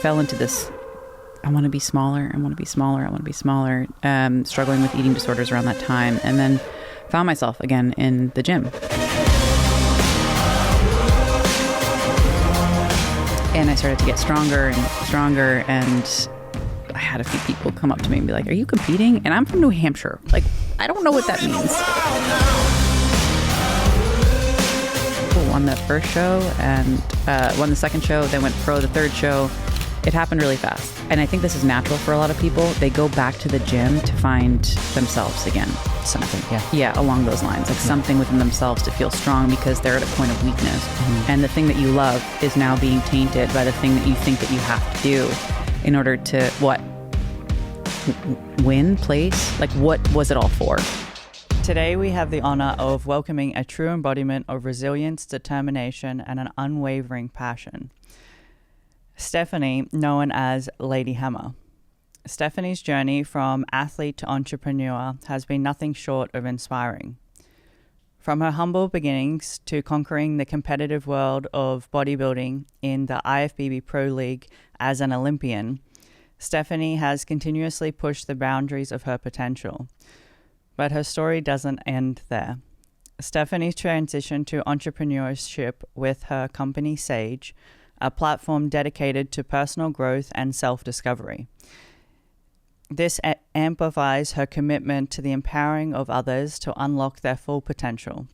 fell into this, I want to be smaller, I want to be smaller, I want to be smaller, struggling with eating disorders around that time, and then found myself again in the gym. And I started to get stronger and stronger, and I had a few people come up to me and be like, "Are you competing?" And I'm from New Hampshire. Like, I don't know what that means. Won the first show and won the second show, then went pro the third show. It happened really fast. And I think this is natural for a lot of people. They go back to the gym to find themselves again. Something, yeah. Yeah, along those lines. Like something within themselves to feel strong because they're at a point of weakness. And the thing that you love is now being tainted by the thing that you think that you have to do in order to, what? Win? Place? Like, what was it all for? Today we have the honor of welcoming a true embodiment of resilience, determination, and an unwavering passion. Stephanie, known as Lady Hammer. Stephanie's journey from athlete to entrepreneur has been nothing short of inspiring. From her humble beginnings to conquering the competitive world of bodybuilding in the IFBB Pro League as an Olympian, Stephanie has continuously pushed the boundaries of her potential. But her story doesn't end there. Stephanie's transition to entrepreneurship with her company Sage, a platform dedicated to personal growth and self-discovery. This amplifies her commitment to the empowering of others to unlock their full potential.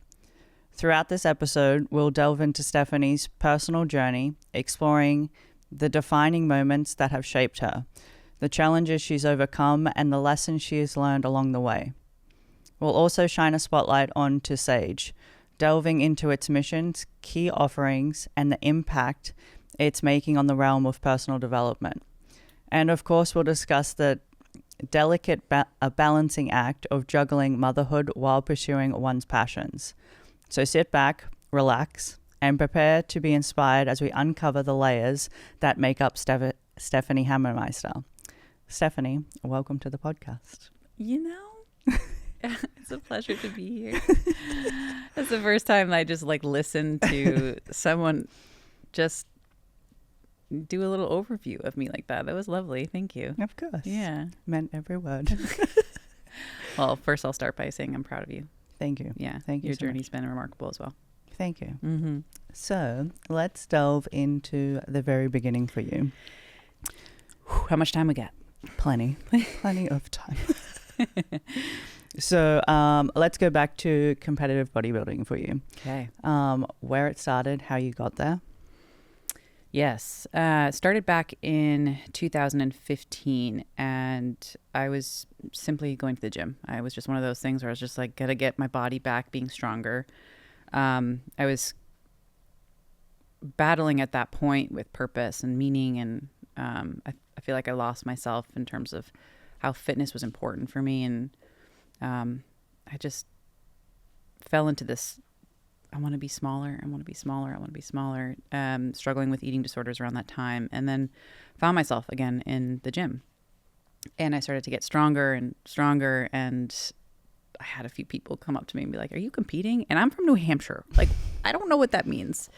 Throughout this episode, we'll delve into Stephanie's personal journey, exploring the defining moments that have shaped her, the challenges she's overcome, and the lessons she has learned along the way. We'll also shine a spotlight onto Sage, delving into its missions, key offerings, and the impact it's making on the realm of personal development. And of course, we'll discuss the delicate balancing act of juggling motherhood while pursuing one's passions. So sit back, relax, and prepare to be inspired as we uncover the layers that make up Stephanie Hammermeister. Stephanie, welcome to the podcast. You know, it's a pleasure to be here. It's the first time I just listened to someone just do a little overview of me like that. That was lovely. Thank you. Of course. Yeah. Meant every word. Well, first I'll start by saying I'm proud of you. Thank you. Yeah. Thank you. Your so journey's much. been remarkable as well. Thank you. Mm-hmm. So let's delve into the very beginning for you. How much time we got? Plenty of time. So let's go back to competitive bodybuilding for you. Okay. Where it started, how you got there. Yes. Started back in 2015, and I was simply going to the gym. I was just one of those things where I was just like, gotta get my body back being stronger. I was battling at that point with purpose and meaning, and I feel like I lost myself in terms of how fitness was important for me, and I just fell into this, I want to be smaller, I want to be smaller, I want to be smaller, struggling with eating disorders around that time, and then found myself again in the gym. And I started to get stronger and stronger, and I had a few people come up to me and be like, "Are you competing?" And I'm from New Hampshire. Like, I don't know what that means.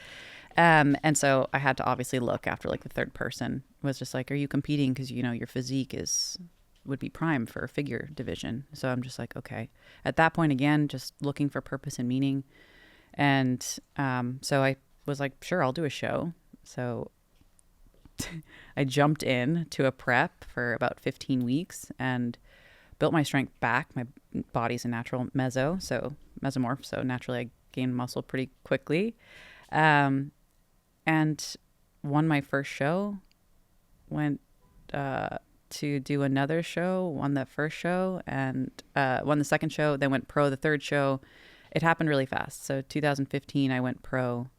And so I had to obviously look after the third person was just like, "Are you competing?" Because, your physique would be prime for a figure division. So I'm just like, okay. At that point, again, just looking for purpose and meaning. And so I was like, sure, I'll do a show. So I jumped in to a prep for about 15 weeks and built my strength back. My body's a natural mesomorph. So naturally I gained muscle pretty quickly. And won my first show, went to do another show, won that first show, and won the second show, then went pro the third show. It happened really fast. So 2015, I went pro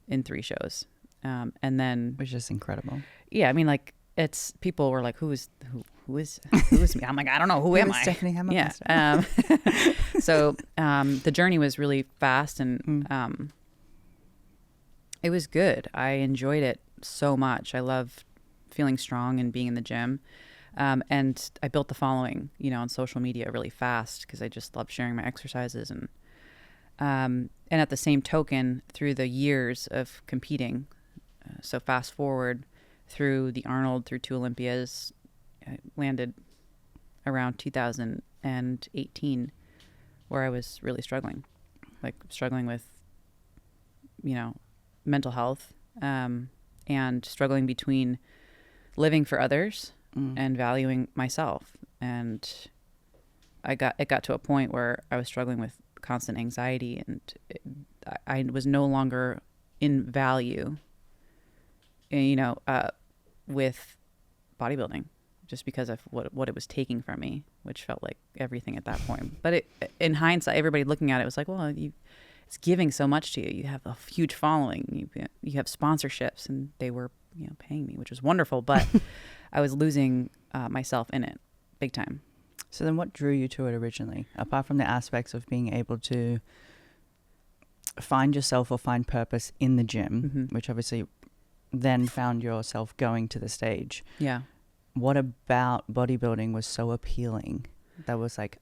in 3 shows. And then... Which is incredible. Yeah, I mean, it's... People were like, who is me? I'm like, I don't know. Who am I? Stephanie Hammer. Yeah. So the journey was really fast, and it was good. I enjoyed it so much. I love feeling strong and being in the gym. And I built the following, on social media really fast because I just love sharing my exercises. And at the same token, through the years of competing, so fast forward through the Arnold, through 2 Olympias. I landed around 2018 where I was really struggling with, mental health, and struggling between living for others and valuing myself. And it got to a point where I was struggling with constant anxiety, and I was no longer in value, with bodybuilding, just because of what it was taking from me, which felt like everything at that point. But in hindsight, everybody looking at it was like, well, it's giving so much to you. You have a huge following. You have sponsorships, and they were paying me, which was wonderful. But I was losing myself in it big time. So then what drew you to it originally, apart from the aspects of being able to find yourself or find purpose in the gym, which obviously then found yourself going to the stage? Yeah. What about bodybuilding was so appealing that was like,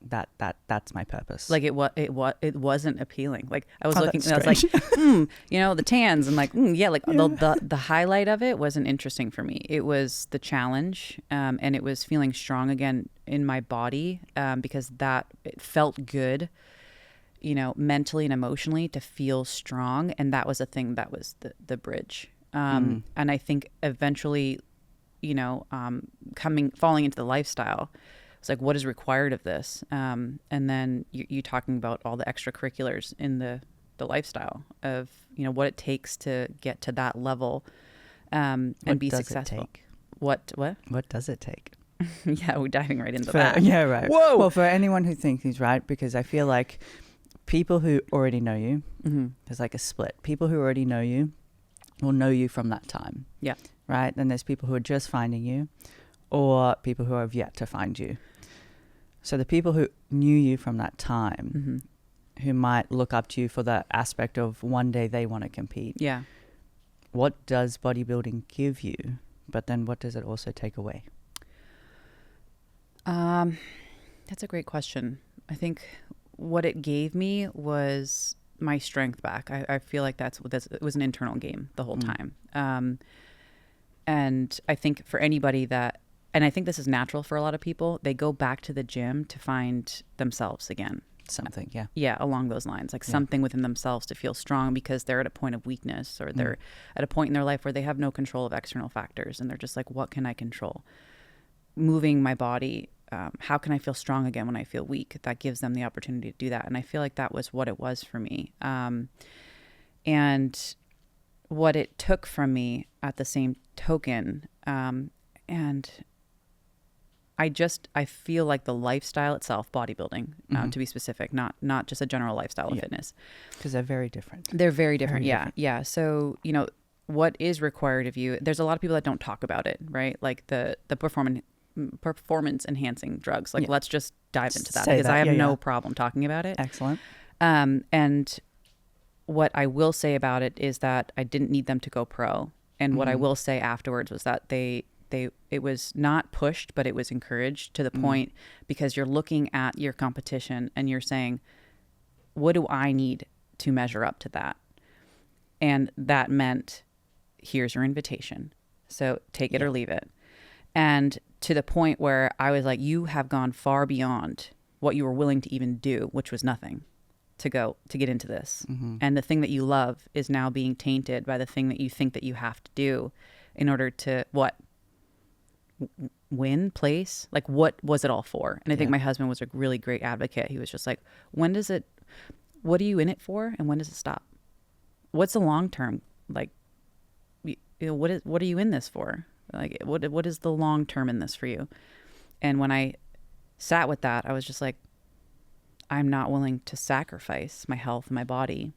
that's my purpose? Like it wasn't appealing. Like I was looking, and I was strange. like, the tans, and like, the highlight of it wasn't interesting for me. It was the challenge, and it was feeling strong again in my body, because it felt good, mentally and emotionally, to feel strong, and that was a thing that was the bridge. And I think eventually, falling into the lifestyle, it's like, what is required of this? And then you talking about all the extracurriculars in the lifestyle of, what it takes to get to that level, and be successful. What does it take? Yeah, we're diving right into that. Yeah, right. Whoa. Well, for anyone who thinks he's right, because I feel like people who already know you, there's like a split. People who already know you will know you from that time. Yeah. Right? Then there's people who are just finding you, or people who have yet to find you. So the people who knew you from that time, who might look up to you for the aspect of one day they want to compete. Yeah. What does bodybuilding give you? But then what does it also take away? That's a great question. I think what it gave me was my strength back. I feel like it was an internal game the whole time. And I think for anybody and I think this is natural for a lot of people, they go back to the gym to find themselves again. Something, yeah. Yeah, along those lines, like something within themselves to feel strong, because they're at a point of weakness, or they're at a point in their life where they have no control of external factors, and they're just like, what can I control? Moving my body, how can I feel strong again when I feel weak? That gives them the opportunity to do that. And I feel like that was what it was for me. And what it took from me at the same token, and I feel like the lifestyle itself, bodybuilding, to be specific, not just a general lifestyle of fitness. Because they're very different. They're very different. Yeah. So, what is required of you, there's a lot of people that don't talk about it, right? Like the performance enhancing drugs. Like, let's just dive into that, because I have no problem talking about it. Excellent. And what I will say about it is that I didn't need them to go pro. And what I will say afterwards was that it was not pushed, but it was encouraged to the point, because you're looking at your competition and you're saying, what do I need to measure up to that? And that meant, here's your invitation. So take it or leave it. And to the point where I was like, you have gone far beyond what you were willing to even do, which was nothing, to get into this. And the thing that you love is now being tainted by the thing that you think that you have to do in order to win, place. Like, what was it all for? And I think my husband was a really great advocate. He was just like, what are you in it for? And when does it stop? What's the long term? Like, what are you in this for? Like, what is the long term in this for you? And when I sat with that, I was just like, I'm not willing to sacrifice my health and my body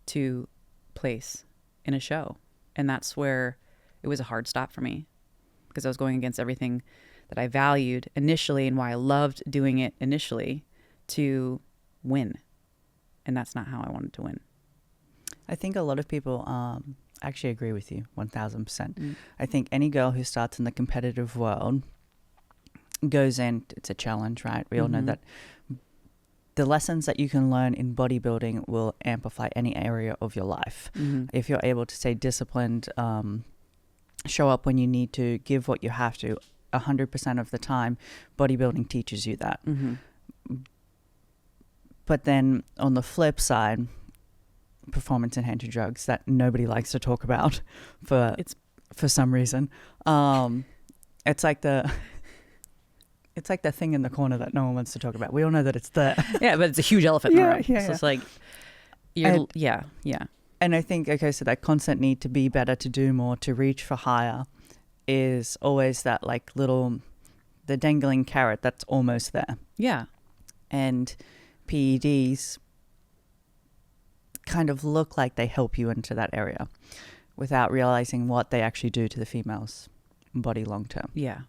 to place in a show. And that's where it was a hard stop for me, because I was going against everything that I valued initially and why I loved doing it initially, to win. And that's not how I wanted to win. I think a lot of people actually agree with you 1000%. I think any girl who starts in the competitive world goes in, it's a challenge, right? We all know that the lessons that you can learn in bodybuilding will amplify any area of your life. If you're able to stay disciplined show up when you need to, give what you have to 100% of the time. Bodybuilding teaches you that. Mm-hmm. But then on the flip side, performance enhancing drugs that nobody likes to talk about for some reason. It's like the thing in the corner that no one wants to talk about. We all know that it's there. Yeah, but it's a huge elephant in the room. Yeah, so it's like, yeah. And I think, okay, so that constant need to be better, to do more, to reach for higher is always that like the dangling carrot that's almost there. Yeah. And PEDs kind of look like they help you into that area without realizing what they actually do to the female's body long term. Yeah.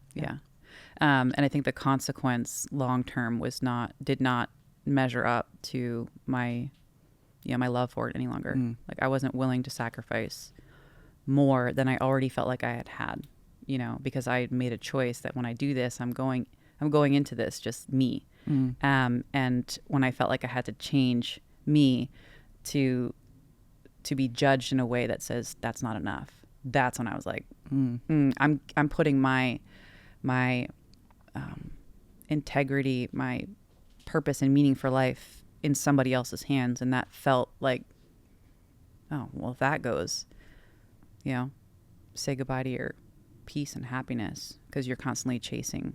And I think the consequence long term did not measure up to my love for it any longer. Like I wasn't willing to sacrifice more than I already felt like I had, because I had made a choice that when I do this, I'm going into this just me. And when I felt like I had to change me to be judged in a way that says that's not enough, that's when I was like, I'm putting my integrity, my purpose and meaning for life in somebody else's hands. And that felt like, oh, well, if that goes, say goodbye to your peace and happiness because you're constantly chasing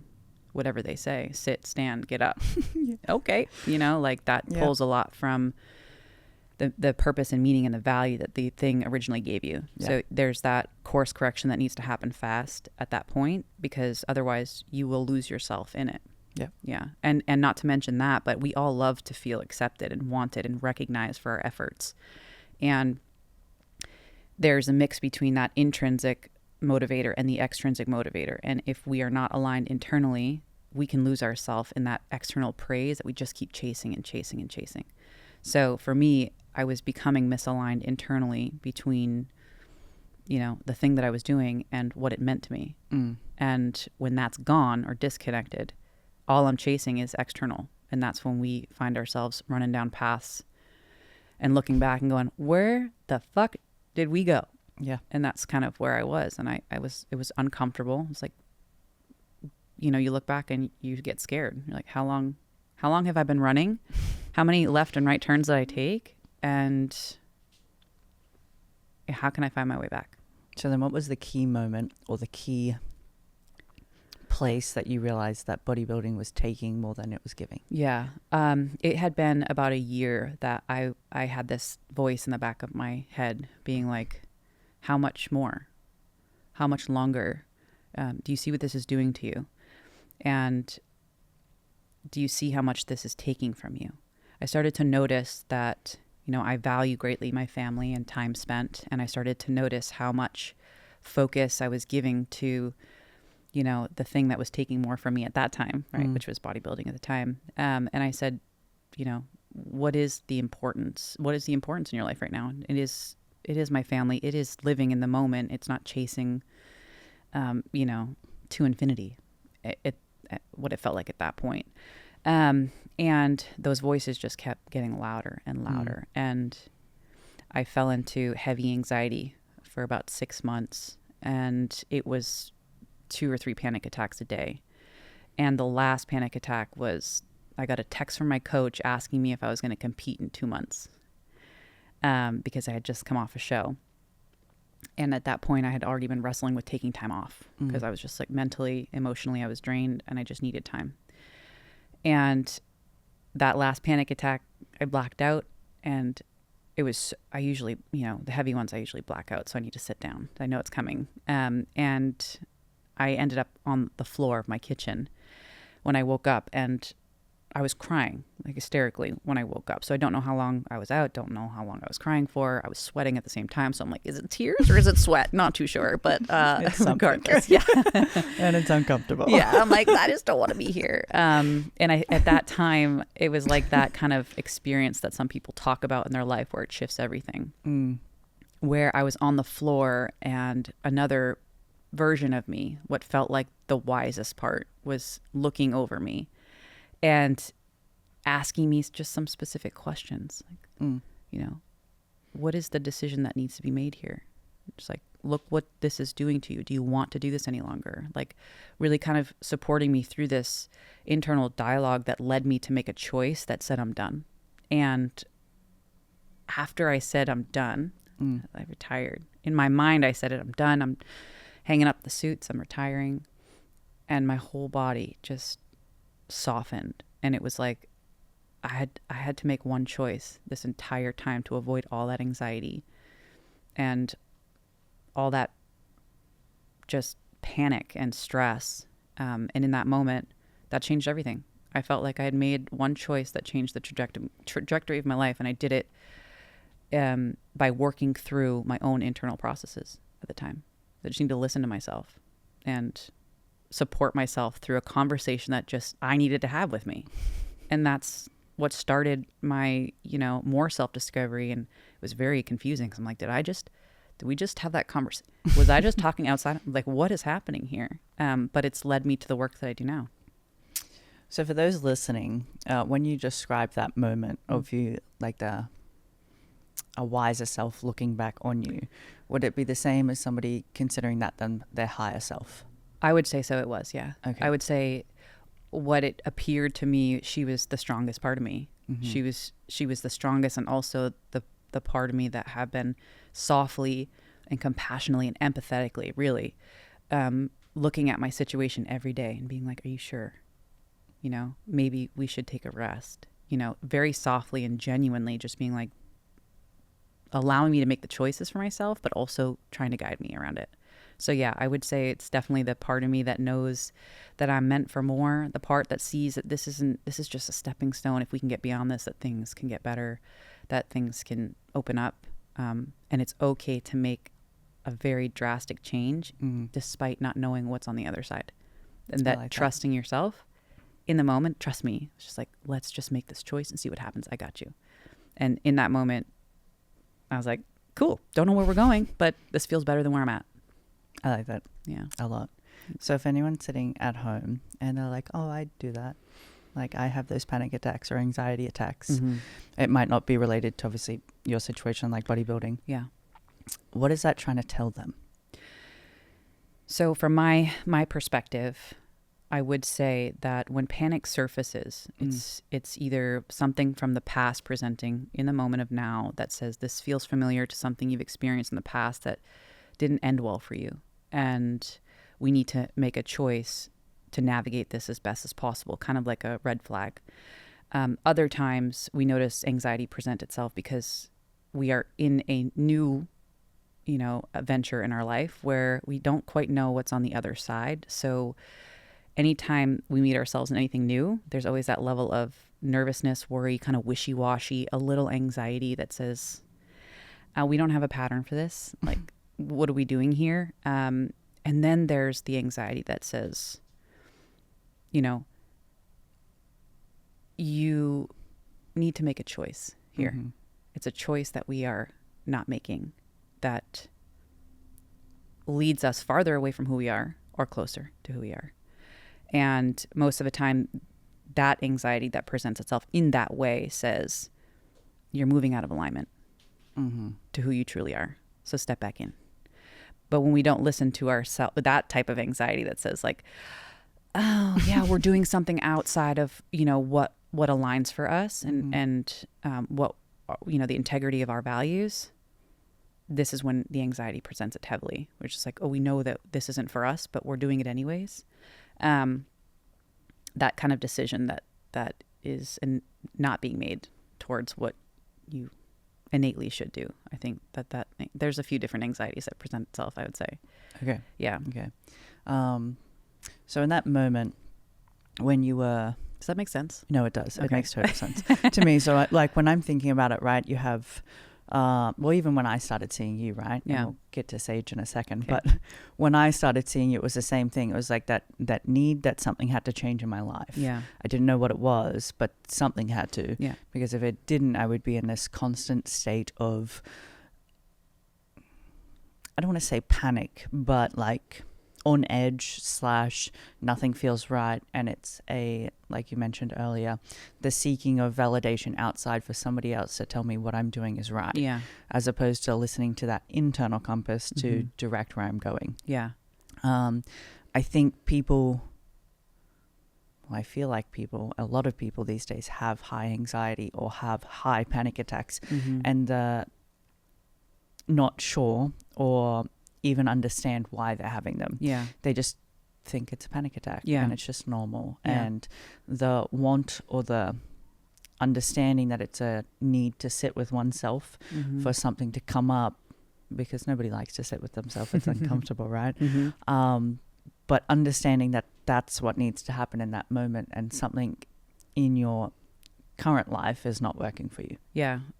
whatever they say, sit, stand, get up. Okay. Like that pulls a lot from the purpose and meaning and the value that the thing originally gave you. Yeah. So there's that course correction that needs to happen fast at that point, because otherwise you will lose yourself in it. Yeah. Yeah. And not to mention that, but we all love to feel accepted and wanted and recognized for our efforts. And there's a mix between that intrinsic motivator and the extrinsic motivator. And if we are not aligned internally, we can lose ourselves in that external praise that we just keep chasing and chasing and chasing. So for me, I was becoming misaligned internally between, the thing that I was doing and what it meant to me. And when that's gone or disconnected, all I'm chasing is external. And that's when we find ourselves running down paths and looking back and going, where the fuck did we go? Yeah. And that's kind of where I was. And it was uncomfortable. It's like, you look back and you get scared. You're like, how long have I been running? How many left and right turns did I take? And how can I find my way back? So then what was the key moment or the key place that you realized that bodybuilding was taking more than it was giving? Yeah. It had been about a year that I had this voice in the back of my head being like, how much more? How much longer? Do you see what this is doing to you? And do you see how much this is taking from you? I started to notice that, I value greatly my family and time spent. And I started to notice how much focus I was giving to, the thing that was taking more from me at that time, right? Which was bodybuilding at the time. And I said, what is the importance? What is the importance in your life right now? It is my family. It is living in the moment. It's not chasing, to infinity. What it felt like at that point. And those voices just kept getting louder and louder. And I fell into heavy anxiety for about 6 months. And it was 2 or 3 panic attacks a day. And the last panic attack was, I got a text from my coach asking me if I was going to compete in 2 months. Because I had just come off a show. And at that point I had already been wrestling with taking time off because I was just like mentally, emotionally, I was drained and I just needed time. And that last panic attack, I blacked out, and I usually, the heavy ones I usually black out. So I need to sit down. I know it's coming. And I ended up on the floor of my kitchen when I woke up, and I was crying like hysterically when I woke up. So I don't know how long I was out. Don't know how long I was crying for. I was sweating at the same time. So I'm like, is it tears or is it sweat? Not too sure, but regardless. Yeah. And it's uncomfortable. Yeah. I'm like, I just don't want to be here. And at that time, it was like that kind of experience that some people talk about in their life where it shifts everything. Where I was on the floor and another version of me, what felt like the wisest part, was looking over me and asking me just some specific questions. Like, what is the decision that needs to be made here? Just like, look what this is doing to you. Do you want to do this any longer? Like really kind of supporting me through this internal dialogue that led me to make a choice that said, I'm done. And after I said, I'm done, I retired. In my mind, I said it, I'm done. I'm hanging up the suits. I'm retiring. And my whole body just softened. And it was like, I had to make one choice this entire time to avoid all that anxiety and all that just panic and stress. And in that moment, that changed everything. I felt like I had made one choice that changed the trajectory of my life. And I did it by working through my own internal processes at the time. I just need to listen to myself and support myself through a conversation that just I needed to have with me. And that's what started my, more self-discovery. And it was very confusing because I'm like, did we just have that conversation? Was I just talking outside? Like, what is happening here? But it's led me to the work that I do now. So for those listening, when you describe that moment of you, like a wiser self looking back on you, would it be the same as somebody considering that than their higher self? I would say so. It was, yeah. Okay. I would say what it appeared to me, she was the strongest part of me. Mm-hmm. She was the strongest, and also the part of me that had been softly and compassionately and empathetically, really, looking at my situation every day and being like, are you sure? Maybe we should take a rest, very softly and genuinely just being like, allowing me to make the choices for myself, but also trying to guide me around it. So yeah, I would say it's definitely the part of me that knows that I'm meant for more, the part that sees that this is just a stepping stone. If we can get beyond this, that things can get better, that things can open up. And it's okay to make a very drastic change despite not knowing what's on the other side. And that trusting yourself in the moment, trust me, it's just like, let's just make this choice and see what happens. I got you. And in that moment, I was like, cool, don't know where we're going, but this feels better than where I'm at. I like that. Yeah. A lot. So if anyone's sitting at home and they're like, oh, I do that. Like I have those panic attacks or anxiety attacks. It might not be related to obviously your situation like bodybuilding. Yeah. What is that trying to tell them? So from my perspective, I would say that when panic surfaces, it's either something from the past presenting in the moment of now that says this feels familiar to something you've experienced in the past that didn't end well for you. And we need to make a choice to navigate this as best as possible, kind of like a red flag. Other times we notice anxiety present itself because we are in a new, venture in our life where we don't quite know what's on the other side. So anytime we meet ourselves in anything new, there's always that level of nervousness, worry, kind of wishy-washy, a little anxiety that says, we don't have a pattern for this. Like, what are we doing here? And then there's the anxiety that says, you need to make a choice here. It's a choice that we are not making that leads us farther away from who we are or closer to who we are. And most of the time, that anxiety that presents itself in that way says you're moving out of alignment to who you truly are. So step back in. But when we don't listen to ourselves, that type of anxiety that says like, oh yeah, we're doing something outside of, what aligns for us and what, the integrity of our values. This is when the anxiety presents it heavily. We're just like, oh, we know that this isn't for us, but we're doing it anyways. That kind of decision that is not being made towards what you innately should do. I think that there's a few different anxieties that present itself, I would say. Okay. Yeah. Okay. So in that moment when you were... Does that make sense? No, it does. Okay. It makes total sense to me. So like when I'm thinking about it, right, you have... even when I started seeing you, right? Yeah. And we'll get to Sage in a second. Okay. But when I started seeing you, it was the same thing. It was like that need that something had to change in my life. Yeah. I didn't know what it was, but something had to. Yeah. Because if it didn't, I would be in this constant state of, I don't want to say panic, but like on edge / nothing feels right, and it's like you mentioned earlier, the seeking of validation outside for somebody else to tell me what I'm doing is right, as opposed to listening to that internal compass to direct where I'm going. I think I feel like a lot of people these days have high anxiety or have high panic attacks, and not sure or even understand why they're having them. They just think it's a panic attack, and it's just normal. And the want or the understanding that it's a need to sit with oneself for something to come up, because nobody likes to sit with themselves. It's uncomfortable, right? But understanding that that's what needs to happen in that moment, and something in your current life is not working for you.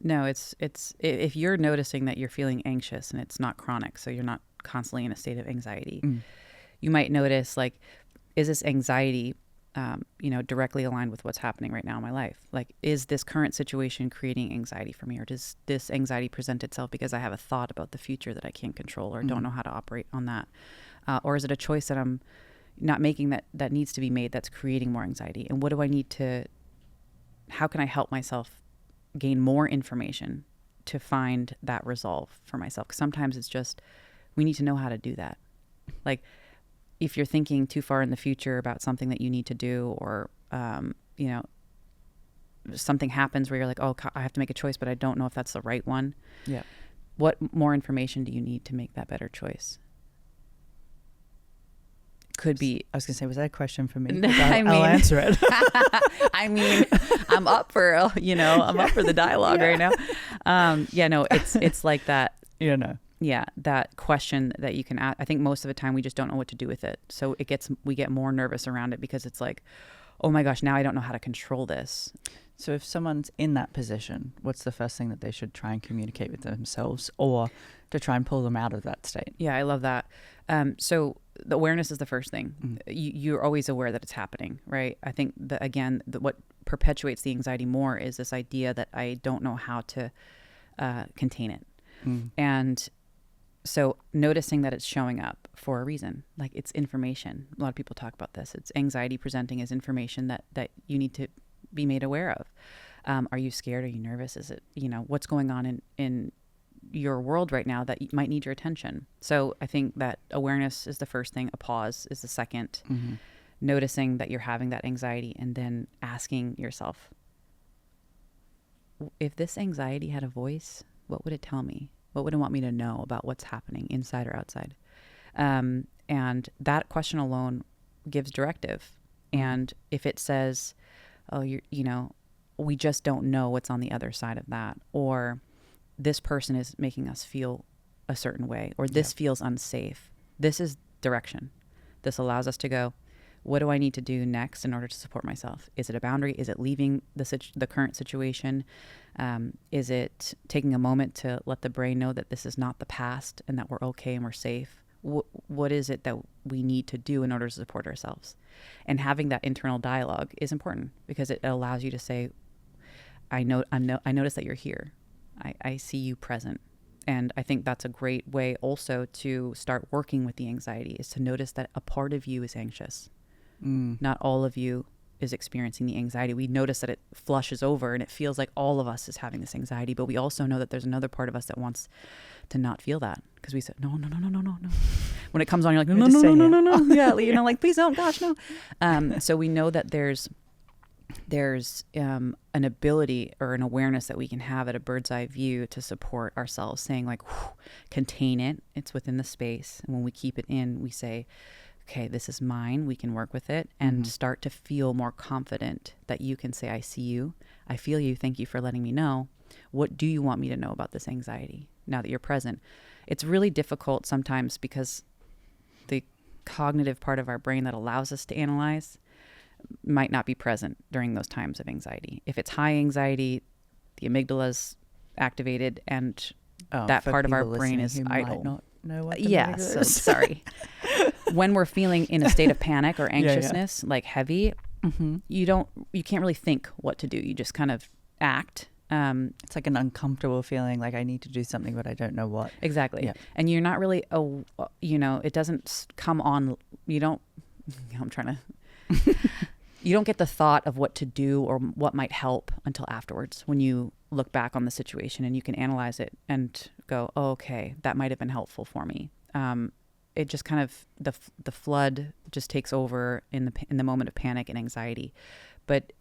No, it's if you're noticing that you're feeling anxious and it's not chronic, so you're not constantly in a state of anxiety, you might notice, like, is this anxiety directly aligned with what's happening right now in my life? Like, is this current situation creating anxiety for me, or does this anxiety present itself because I have a thought about the future that I can't control or don't know how to operate on that? Or is it a choice that I'm not making that needs to be made that's creating more anxiety? And what do I need to, how can I help myself gain more information to find that resolve for myself? Because sometimes it's just, we need to know how to do that. Like, if you're thinking too far in the future about something that you need to do, or, something happens where you're like, oh, I have to make a choice, but I don't know if that's the right one. What more information do you need to make that better choice? Could be. I was going to say, was that a question for me? I'll answer it. I mean, I'm up for, up for the dialogue right now. It's like that. That question that you can ask. I think most of the time we just don't know what to do with it. So we get more nervous around it because it's like, oh my gosh, now I don't know how to control this. So if someone's in that position, what's the first thing that they should try and communicate with themselves, or to try and pull them out of that state? Yeah, I love that. So the awareness is the first thing. You're always aware that it's happening, right? I think what perpetuates the anxiety more is this idea that I don't know how to contain it. And so noticing that it's showing up for a reason, like it's information. A lot of people talk about this. It's anxiety presenting as information that you need to be made aware of. Are you scared? Are you nervous? Is it, what's going on in your world right now that might need your attention? So I think that awareness is the first thing. A pause is the second. Noticing that you're having that anxiety, and then asking yourself, if this anxiety had a voice, what would it tell me? What would it want me to know about what's happening inside or outside? And that question alone gives directive. And if it says, oh, we just don't know what's on the other side of that, or this person is making us feel a certain way, or this feels unsafe, this is direction. This allows us to go, what do I need to do next in order to support myself? Is it a boundary? Is it leaving the current situation? Is it taking a moment to let the brain know that this is not the past and that we're okay and we're safe? What is it that we need to do in order to support ourselves? And having that internal dialogue is important, because it allows you to say, I notice that you're here. I see you present. And I think that's a great way also to start working with the anxiety, is to notice that a part of you is anxious. Not all of you is experiencing the anxiety. We notice that it flushes over and it feels like all of us is having this anxiety, but we also know that there's another part of us that wants to not feel that, because we said, no. When it comes on, you're like, no. Yeah, like, please don't, gosh, no. So we know that there's an ability or an awareness that we can have at a bird's eye view to support ourselves, saying like, contain it. It's within the space. And when we keep it in, we say, okay, this is mine. We can work with it, and start to feel more confident that you can say, I see you. I feel you. Thank you for letting me know. What do you want me to know about this anxiety now that you're present? It's really difficult sometimes because the cognitive part of our brain that allows us to analyze might not be present during those times of anxiety. If it's high anxiety, the amygdala's activated, and that part of our brain is idle. Might not know what the sorry. When we're feeling in a state of panic or anxiousness, like heavy, you can't really think what to do. You just kind of act, It's like an uncomfortable feeling, like I need to do something, but I don't know what. Exactly. Yeah. And you're not really, it doesn't come on, I'm trying to, you don't get the thought of what to do or what might help until afterwards when you look back on the situation and you can analyze it and go, oh, okay, that might have been helpful for me. It just kind of, the flood just takes over in the moment of panic and anxiety. But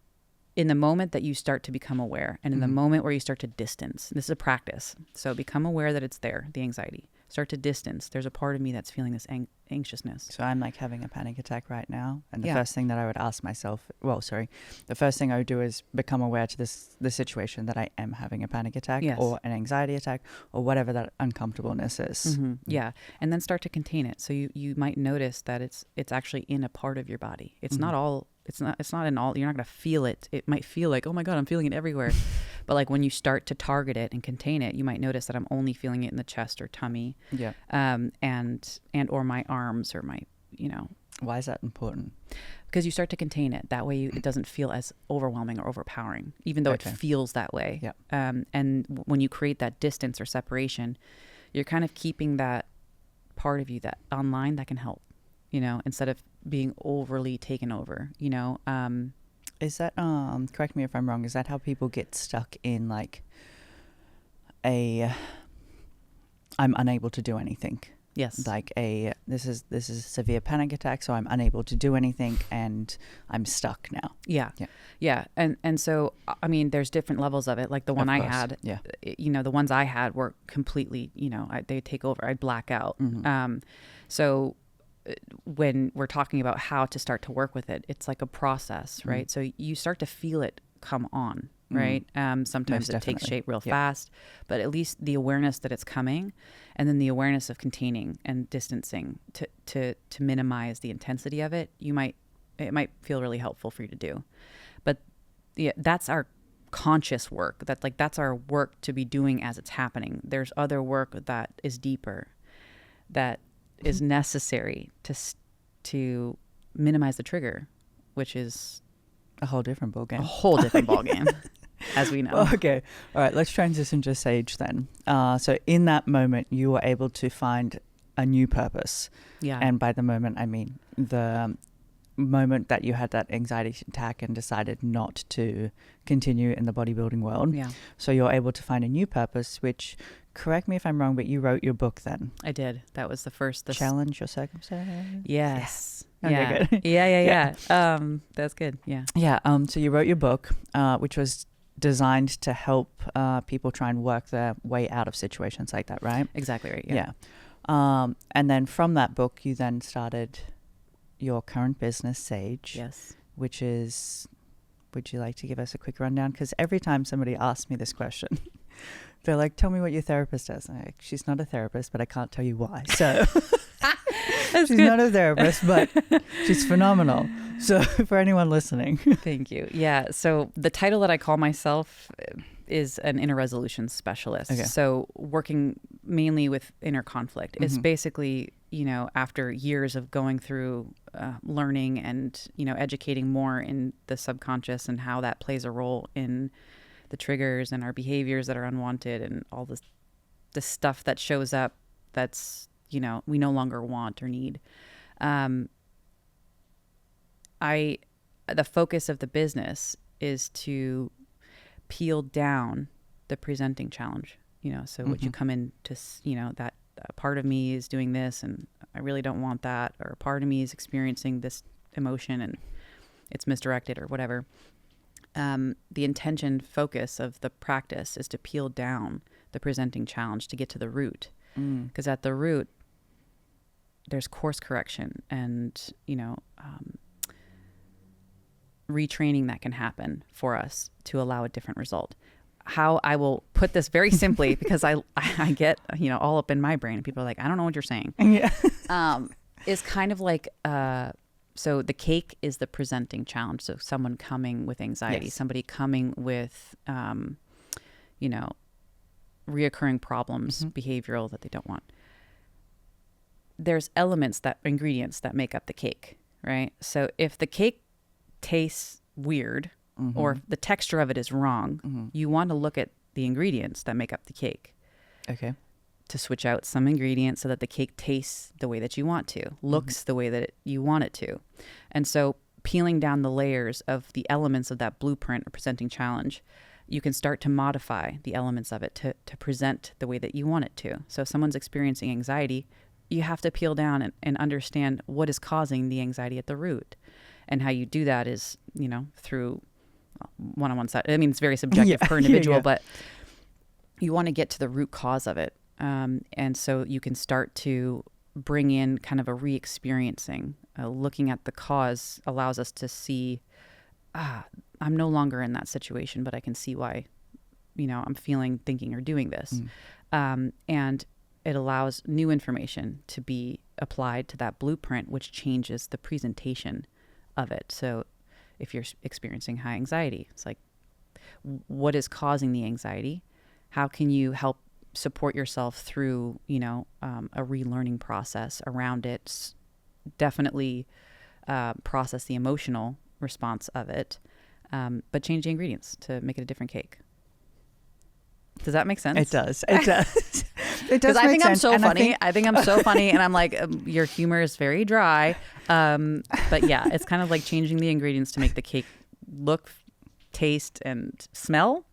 in the moment that you start to become aware and in the moment where you start to distance, this is a practice. So become aware that it's there, the anxiety. Start to distance. There's a part of me that's feeling this anxiousness. So I'm like having a panic attack right now. And the first thing that I would ask myself, the first thing I would do is become aware to the situation that I am having a panic attack or an anxiety attack or whatever that uncomfortableness is. Mm-hmm. Yeah. And then start to contain it. So you might notice that it's actually in a part of your body. It's not all, it's not in all, you're not going to feel it. It might feel like, oh my God, I'm feeling it everywhere. But like when you start to target it and contain it, you might notice that I'm only feeling it in the chest or tummy. Yeah. And or my arms or my, Why is that important? Because you start to contain it. That way it doesn't feel as overwhelming or overpowering, even though it feels that way. Yeah. And when you create that distance or separation, you're kind of keeping that part of you that online that can help, instead of being overly taken over, Is that, correct me if I'm wrong, is that how people get stuck in like I'm unable to do anything? Yes. Like this is a severe panic attack, so I'm unable to do anything and I'm stuck now. Yeah. And so, I mean, there's different levels of it. Like the one I had, the ones I had were completely, they take over. I'd black out. So when we're talking about how to start to work with it, it's like a process, right? So you start to feel it come on, right? Sometimes it takes shape real fast, but at least the awareness that it's coming, and then the awareness of containing and distancing to minimize the intensity of it, it might feel really helpful for you to do. But that's our conscious work. That's our work to be doing as it's happening. There's other work that is deeper, that is necessary to minimize the trigger, which is a whole different ballgame. As we know. Okay. All right. Let's transition to Sage then. So in that moment, you were able to find a new purpose. Yeah. And by the moment, I mean the moment that you had that anxiety attack and decided not to continue in the bodybuilding world. Yeah. So you're able to find a new purpose, which, correct me if I'm wrong, but you wrote your book then. I did. That was the first. Challenge Your Circumstance? Yes. Okay, good. Yeah. That's good. Yeah. Yeah. So you wrote your book, which was designed to help people try and work their way out of situations like that, right? Exactly right. Yeah. And then from that book, you then started your current business, Sage. Yes. Which is, would you like to give us a quick rundown? Because every time somebody asks me this question, they're like, tell me what your therapist does. I'm like, she's not a therapist, but I can't tell you why. So she's not a therapist, but she's phenomenal. So for anyone listening. Thank you. Yeah. So the title that I call myself is an inner resolution specialist. Okay. So working mainly with inner conflict. It's basically, after years of going through learning and, educating more in the subconscious and how that plays a role in the triggers and our behaviors that are unwanted and all the stuff that shows up that's, we no longer want or need. The focus of the business is to peel down the presenting challenge, so what you come in to, that part of me is doing this and I really don't want that, or a part of me is experiencing this emotion and it's misdirected or whatever. The intention focus of the practice is to peel down the presenting challenge to get to the root. Because at the root, there's course correction and, retraining that can happen for us to allow a different result. How I will put this very simply, because I get, all up in my brain and people are like, I don't know what you're saying. Yeah. Is kind of like, so the cake is the presenting challenge. So someone coming with anxiety, somebody coming with, reoccurring problems, behavioral that they don't want. There's ingredients that make up the cake, right? So if the cake tastes weird or if the texture of it is wrong, you want to look at the ingredients that make up the cake. Okay. To switch out some ingredients so that the cake tastes the way that you want to, looks the way that you want it to. And so peeling down the layers of the elements of that blueprint or presenting challenge, you can start to modify the elements of it to present the way that you want it to. So if someone's experiencing anxiety, you have to peel down and understand what is causing the anxiety at the root. And how you do that is, through one-on-one side. I mean, it's very subjective per individual, but you want to get to the root cause of it. And so you can start to bring in kind of a re-experiencing. Looking at the cause allows us to see, I'm no longer in that situation, but I can see why, I'm feeling, thinking, or doing this. And it allows new information to be applied to that blueprint, which changes the presentation of it. So if you're experiencing high anxiety, it's like, what is causing the anxiety? How can you help support yourself through, a relearning process around it? Definitely process the emotional response of it, but change the ingredients to make it a different cake. Does that make sense? It does. It does. It does. Because I think I'm sense. so And funny. I think I'm so funny, and I'm like, your humor is very dry. But yeah, it's kind of like changing the ingredients to make the cake look, taste, and smell.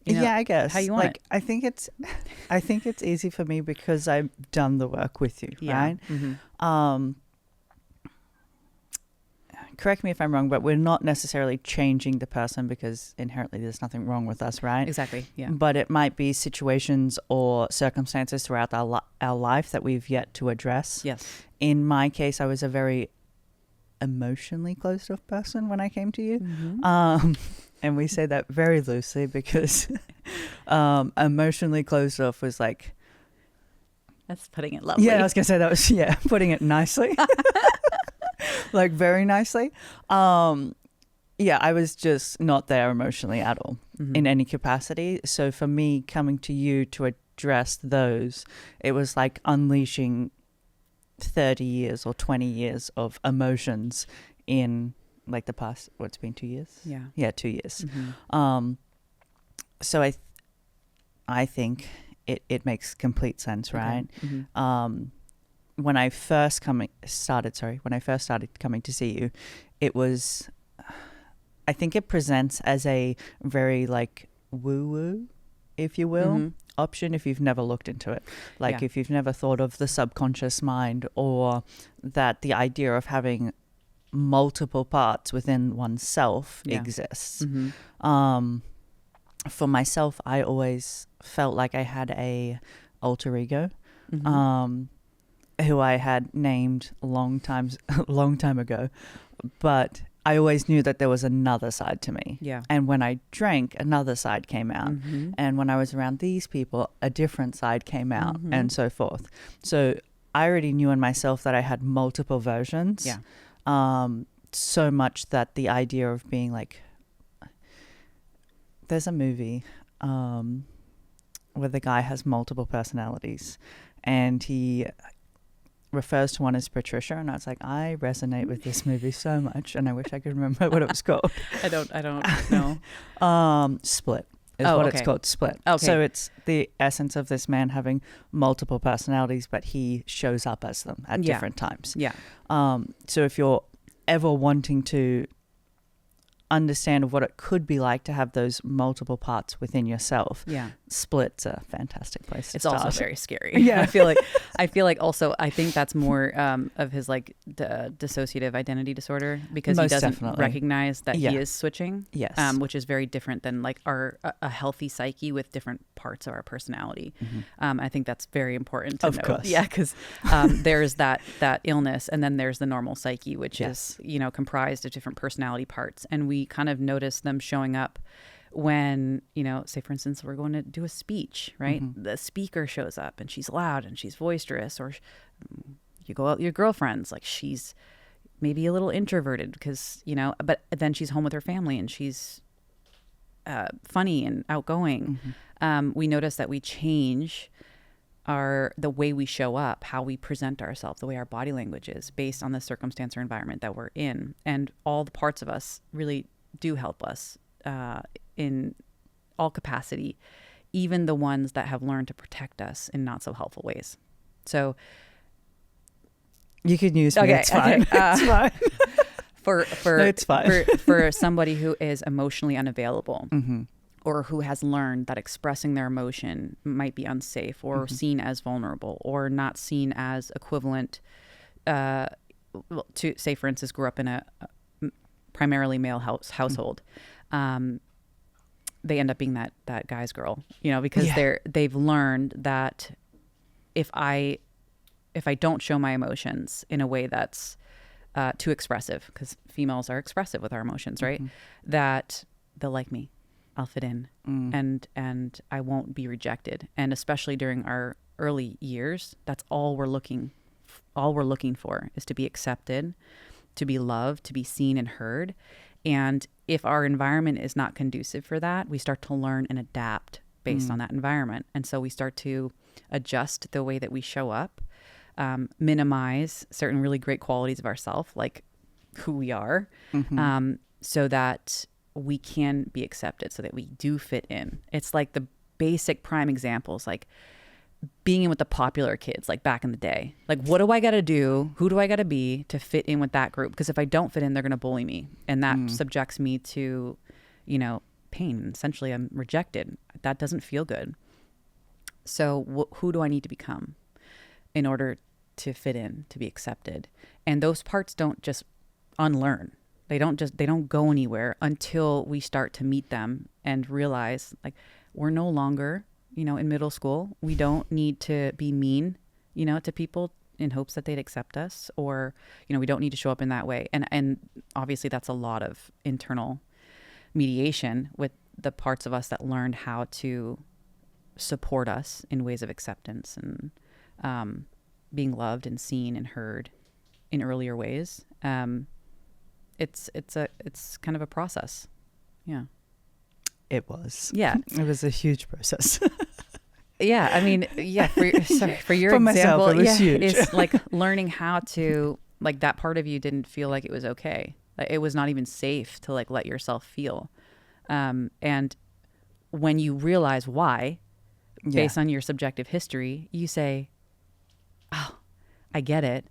I guess how you want it. I think it's easy for me because I've done the work with you, right? Correct me if I'm wrong, but we're not necessarily changing the person because inherently there's nothing wrong with us, right? Exactly. Yeah. But it might be situations or circumstances throughout our life that we've yet to address. Yes. In my case, I was a very emotionally closed off person when I came to you. And we say that very loosely because emotionally closed off was like... That's putting it lovely. Yeah, I was going to say that was, putting it nicely. Like very nicely. I was just not there emotionally at all in any capacity. So for me, coming to you to address those, it was like unleashing 30 years or 20 years of emotions in like the past, what's been 2 years? Yeah, 2 years. So I think it makes complete sense, right? When I first started coming to see you, it was, I think it presents as a very like woo-woo, if you will, option if you've never looked into it. Like if you've never thought of the subconscious mind, or that the idea of having multiple parts within oneself exists. For myself, I always felt like I had a alter ego, who I had named a long time ago, but I always knew that there was another side to me. Yeah. And when I drank, another side came out. And when I was around these people, a different side came out, and so forth. So I already knew in myself that I had multiple versions. So much that the idea of being like, there's a movie where the guy has multiple personalities, and he refers to one as Patricia, and I was like, I resonate with this movie so much, and I wish I could remember what it was called. I don't know. Split is what it's called. Split. Okay. So it's the essence of this man having multiple personalities, but he shows up as them at different times. So if you're ever wanting to understand what it could be like to have those multiple parts within yourself, Split's a fantastic place to start. It's also very scary. I feel like also, I think that's more of his like dissociative identity disorder, because Most he doesn't definitely. recognize that he is switching. Yes. Which is very different than like a healthy psyche with different parts of our personality. I think that's very important to Of note. course. Yeah, because there's that illness, and then there's the normal psyche, which is comprised of different personality parts, and we kind of notice them showing up when, say for instance, we're going to do a speech, right? The speaker shows up and she's loud and she's boisterous, or you go out with your girlfriends, like she's maybe a little introverted because, but then she's home with her family and she's funny and outgoing. We notice that we change the way we show up, how we present ourselves, the way our body language is based on the circumstance or environment that we're in. And all the parts of us really do help us in all capacity, even the ones that have learned to protect us in not so helpful ways. So you can use me. It's fine. It's fine. No, it's fine. for somebody who is emotionally unavailable, mm-hmm. or who has learned that expressing their emotion might be unsafe, or mm-hmm. seen as vulnerable, or not seen as equivalent to, say, for instance, grew up in a primarily male household. They end up being that guy's girl, because they've learned that if I don't show my emotions in a way that's too expressive, because females are expressive with our emotions, right? Mm-hmm. That they'll like me, I'll fit in, and I won't be rejected. And especially during our early years, that's all we're looking for, is to be accepted, to be loved, to be seen and heard. And if our environment is not conducive for that, we start to learn and adapt based on that environment. And so we start to adjust the way that we show up, minimize certain really great qualities of ourselves, like who we are, so that we can be accepted, so that we do fit in. It's like the basic prime examples, like being in with the popular kids, like back in the day. Like, what do I got to do? Who do I got to be to fit in with that group? Because if I don't fit in, they're going to bully me. And that subjects me to, pain. Essentially, I'm rejected. That doesn't feel good. So who do I need to become in order to fit in, to be accepted? And those parts don't just unlearn. They don't go anywhere until we start to meet them and realize, like, we're no longer, in middle school. We don't need to be mean, to people in hopes that they'd accept us, or, we don't need to show up in that way. And obviously that's a lot of internal mediation with the parts of us that learned how to support us in ways of acceptance and being loved and seen and heard in earlier ways. It's kind of a process. Yeah. It was. Yeah. It was a huge process. Yeah. I mean, yeah. For your for example, myself, it was huge. It's like learning how to, like, that part of you didn't feel like it was okay. Like, it was not even safe to, like, let yourself feel. And when you realize why, based on your subjective history, you say, oh, I get it,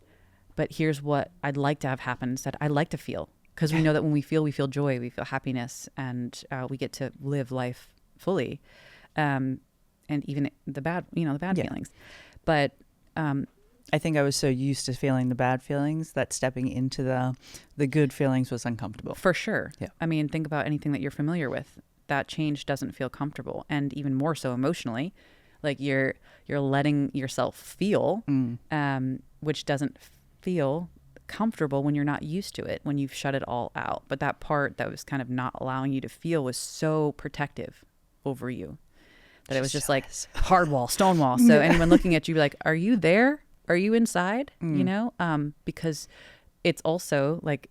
but here's what I'd like to have happen instead. I'd like to feel, because we know that when we feel joy, we feel happiness, and we get to live life fully. And even the bad feelings. But I think I was so used to feeling the bad feelings that stepping into the good feelings was uncomfortable. For sure. Yeah. I mean, think about anything that you're familiar with. That change doesn't feel comfortable, and even more so emotionally. Like, you're letting yourself feel, which doesn't feel comfortable when you're not used to it, when you've shut it all out. But that part that was kind of not allowing you to feel was so protective over you that it was just like hard wall, stone wall. So anyone looking at you be like, are you there? Are you inside? Because it's also like,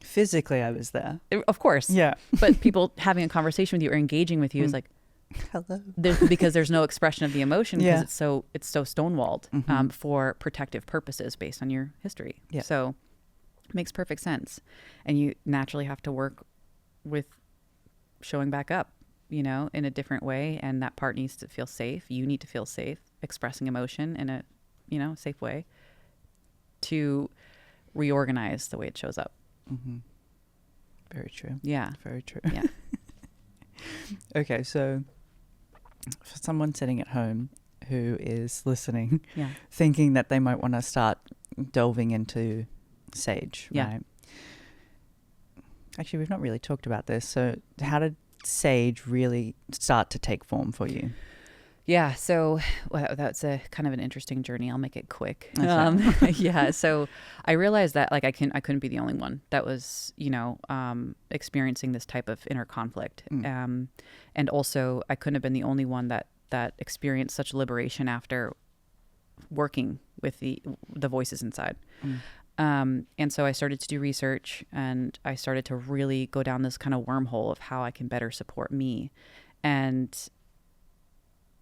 physically I was there. Of course. Yeah. But people having a conversation with you or engaging with you is like, hello. Because there's no expression of the emotion, because it's so stonewalled for protective purposes based on your history. Yeah. So it makes perfect sense. And you naturally have to work with showing back up, in a different way. And that part needs to feel safe. You need to feel safe expressing emotion in a, safe way to reorganize the way it shows up. Mm-hmm. Very true. Yeah. Very true. Yeah. Okay. So for someone sitting at home who is listening, thinking that they might want to start delving into sage, right? Actually, we've not really talked about this. So how did sage really start to take form for you? Yeah, so that's a kind of an interesting journey. I'll make it quick. So I realized that, like, I couldn't be the only one that was, experiencing this type of inner conflict. And also I couldn't have been the only one that experienced such liberation after working with the voices inside. And so I started to do research, and I started to really go down this kind of wormhole of how I can better support me, and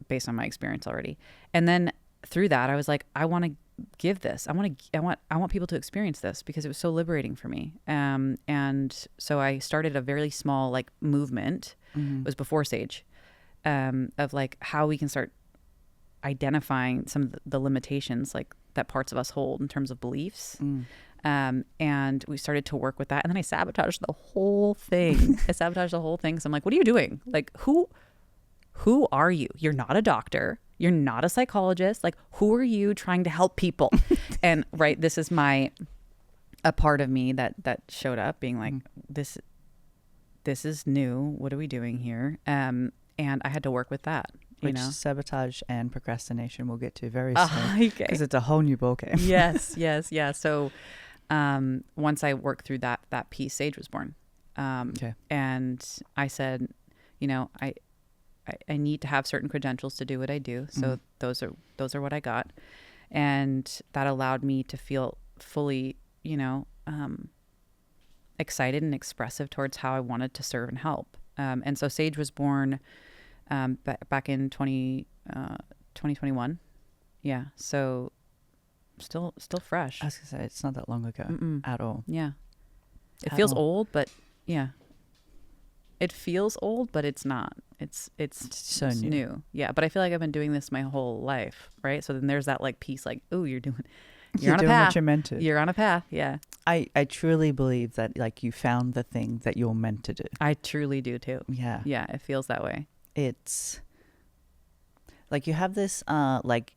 based on my experience already. And then through that, I was like, I want to give this. I want people to experience this because it was so liberating for me. And so I started a very small like movement. It was before Sage, of like how we can start identifying some of the limitations like that parts of us hold in terms of beliefs. And we started to work with that. And then I sabotaged the whole thing. So I'm like, what are you doing? Like, who are you? You're not a doctor. You're not a psychologist. Like, who are you trying to help people? And right, this is a part of me that showed up being like, this is new. What are we doing here? And I had to work with that. Which sabotage and procrastination we'll get to very soon. Because it's a whole new ballgame. Yes. Yeah. So once I worked through that piece, Sage was born. And I said, I need to have certain credentials to do what I do. So those are what I got. And that allowed me to feel fully, excited and expressive towards how I wanted to serve and help. And so Sage was born back in 2021. Yeah. So still fresh. I was going to say, it's not that long ago at all. Yeah. It feels old, but yeah. It feels old, but it's not. It's so new. Yeah. But I feel like I've been doing this my whole life. Right. So then there's that like piece like, oh, you're on a doing path. What you're meant to. You're on a path. Yeah. I truly believe that like you found the thing that you're meant to do. I truly do too. Yeah. Yeah. It feels that way. It's like you have this like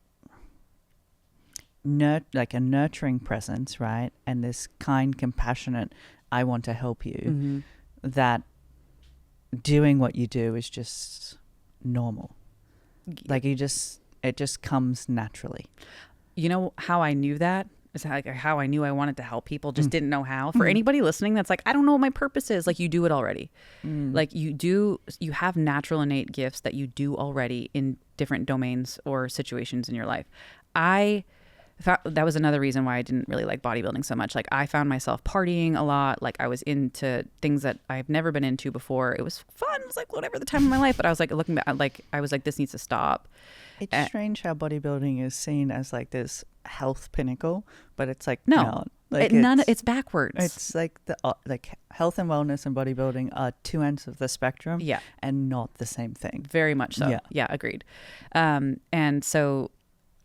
a nurturing presence, right? And this kind, compassionate, I want to help you, that doing what you do is just normal. Like it just comes naturally. You know how I knew that? Is how I knew I wanted to help people, just didn't know how. For anybody listening that's like, I don't know what my purpose is. Like, you do it already. Like you have natural innate gifts that you do already in different domains or situations in your life. That was another reason why I didn't really like bodybuilding so much. Like, I found myself partying a lot. Like, I was into things that I've never been into before. It was fun. It was like whatever the time of my life. But I was like looking back, like I was like, this needs to stop. It's strange how bodybuilding is seen as like this health pinnacle, but it's like no. Like it's backwards. It's like like health and wellness and bodybuilding are two ends of the spectrum, and not the same thing. Very much so. Yeah, agreed. And so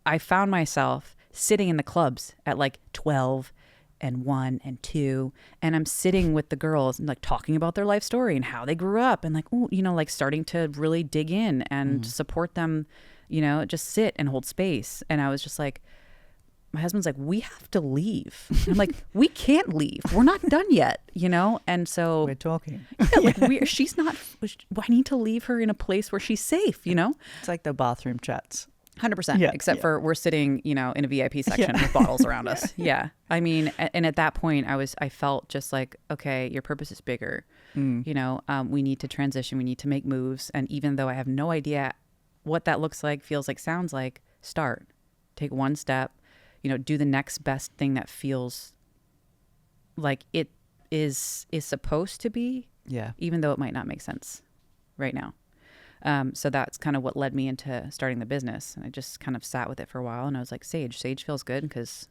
I found myself sitting in the clubs at like 12 and 1 and 2, and I'm sitting with the girls and like talking about their life story and how they grew up, and like, ooh, like starting to really dig in and support them, just sit and hold space. And I was just like, my husband's like, we have to leave. And I'm like, we can't leave. We're not done yet, And so we're talking. Yeah, like she's not, I need to leave her in a place where she's safe, It's like the bathroom chats. 100%, except for we're sitting, in a VIP section with bottles around us. Yeah. I mean, and at that point I felt just like, okay, your purpose is bigger. We need to transition. We need to make moves. And even though I have no idea what that looks like, feels like, sounds like, take one step, do the next best thing that feels like it is supposed to be. Yeah. Even though it might not make sense right now. So that's kind of what led me into starting the business. And I just kind of sat with it for a while, and I was like, Sage feels good because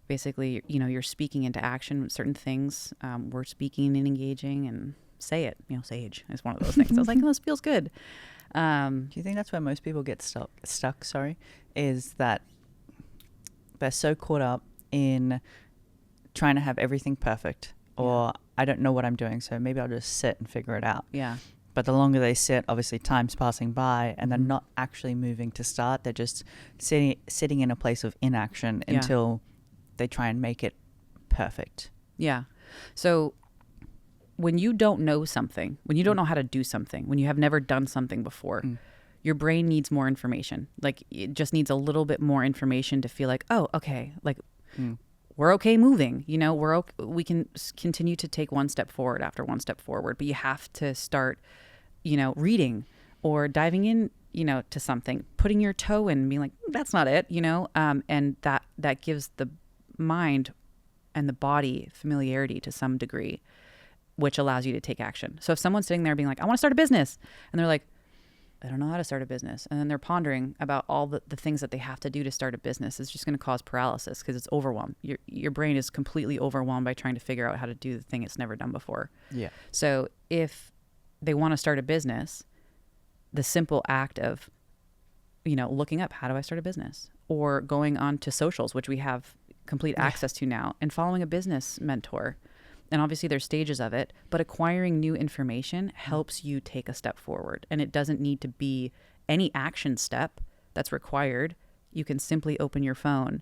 basically, you're speaking into action with certain things. We're speaking and engaging, and say it, Sage is one of those things. I was like, this feels good. Do you think that's where most people get stuck, is that they're so caught up in trying to have everything perfect, or I don't know what I'm doing, so maybe I'll just sit and figure it out. Yeah. But the longer they sit, obviously time's passing by, and they're not actually moving to start. They're just sitting in a place of inaction until they try and make it perfect. Yeah. So when you don't know something, when you don't know how to do something, when you have never done something before, your brain needs more information. Like, it just needs a little bit more information to feel like, oh, okay, like we're okay moving, we can continue to take one step forward after one step forward, but you have to start, reading or diving in, to something, putting your toe in and being like, that's not it, and that gives the mind and the body familiarity to some degree, which allows you to take action. So if someone's sitting there being like, I want to start a business, and they're like, I don't know how to start a business. And then they're pondering about all the things that they have to do to start a business. It's just going to cause paralysis because it's overwhelmed. Your brain is completely overwhelmed by trying to figure out how to do the thing it's never done before. Yeah. So if they want to start a business, the simple act of, looking up, how do I start a business? Or going on to socials, which we have complete access to now, and following a business mentor. And obviously there's stages of it, but acquiring new information helps you take a step forward. And it doesn't need to be any action step that's required. You can simply open your phone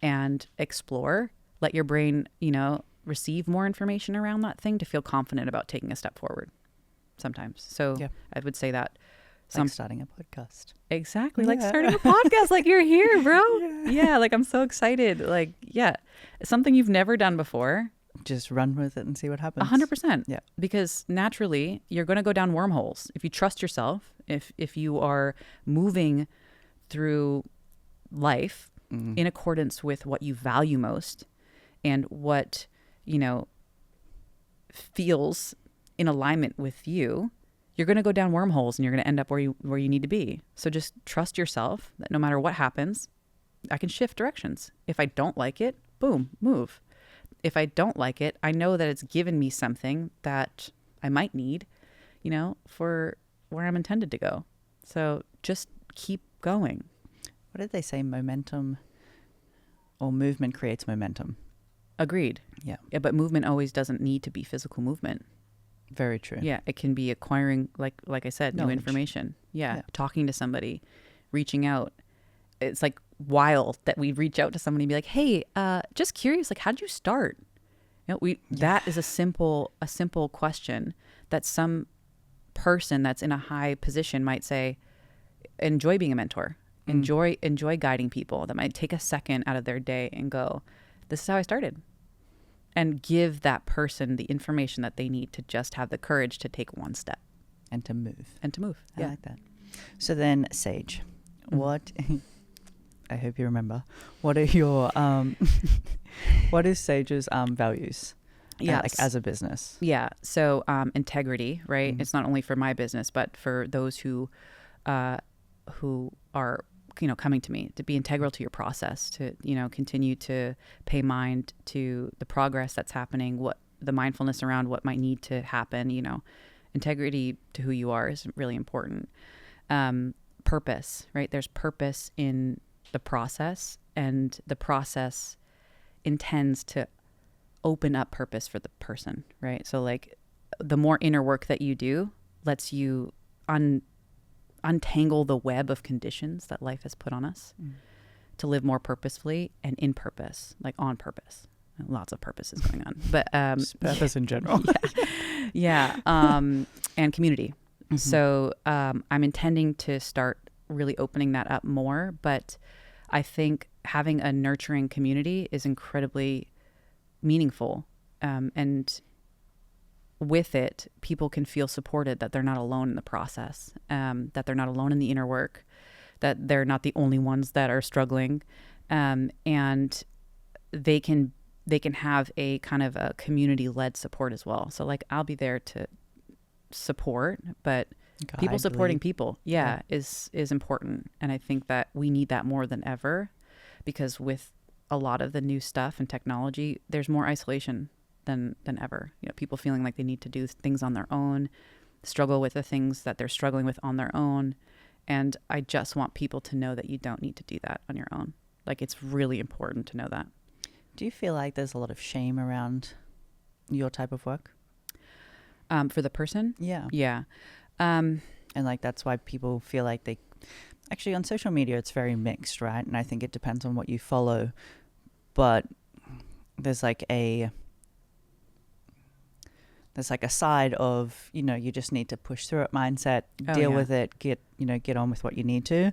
and explore, let your brain, receive more information around that thing to feel confident about taking a step forward sometimes. So I would say that. Like starting a podcast. Exactly. Like starting a podcast, like you're here, bro. Yeah. Like I'm so excited. Like, something you've never done before. Just run with it and see what happens. 100%. Yeah. Because naturally you're going to go down wormholes. If you trust yourself, if you are moving through life in accordance with what you value most and what, feels in alignment with you, you're going to go down wormholes and you're going to end up where you need to be. So just trust yourself that no matter what happens, I can shift directions. If I don't like it, boom, move. If I don't like it, I know that it's given me something that I might need, for where I'm intended to go. So just keep going. What did they say? Momentum or movement creates momentum. Agreed. Yeah. But movement always doesn't need to be physical movement. Very true. Yeah. It can be acquiring, like I said, knowledge. New information. Yeah. Talking to somebody, reaching out. It's like wild that we reach out to somebody and be like, hey, just curious, like, how'd you start? That is a simple question that some person that's in a high position might say, enjoy being a mentor, enjoy guiding people. That might take a second out of their day and go, this is how I started, and give that person the information that they need to just have the courage to take one step and to move. I like that. So then, Sage, what? I hope you remember. What are your what is Sage's values? Yeah, like as a business. Yeah. So integrity, right? It's not only for my business, but for those who are coming to me, to be integral to your process, to continue to pay mind to the progress that's happening, what the mindfulness around what might need to happen. Integrity to who you are is really important. Purpose, right? There's purpose in the process, and the process intends to open up purpose for the person, right? So like the more inner work that you do lets you untangle the web of conditions that life has put on us to live more purposefully and in purpose, like on purpose. Lots of purposes going on, but just purpose in general. And community. So I'm intending to start really opening that up more, but I think having a nurturing community is incredibly meaningful. And with it, people can feel supported, that they're not alone in the process, that they're not alone in the inner work, that they're not the only ones that are struggling. And they can have a kind of a community-led support as well. So like I'll be there to support, but people supporting people is important. And I think that we need that more than ever, because with a lot of the new stuff and technology, there's more isolation than ever. People feeling like they need to do things on their own, struggle with the things that they're struggling with on their own. And I just want people to know that you don't need to do that on your own. Like, it's really important to know that. Do you feel like there's a lot of shame around your type of work? For the person? Yeah. Yeah. And like, that's why people feel like they, actually on social media, it's very mixed, right? And I think it depends on what you follow, but there's like a side of, you just need to push through it mindset, deal with it, get on with what you need to.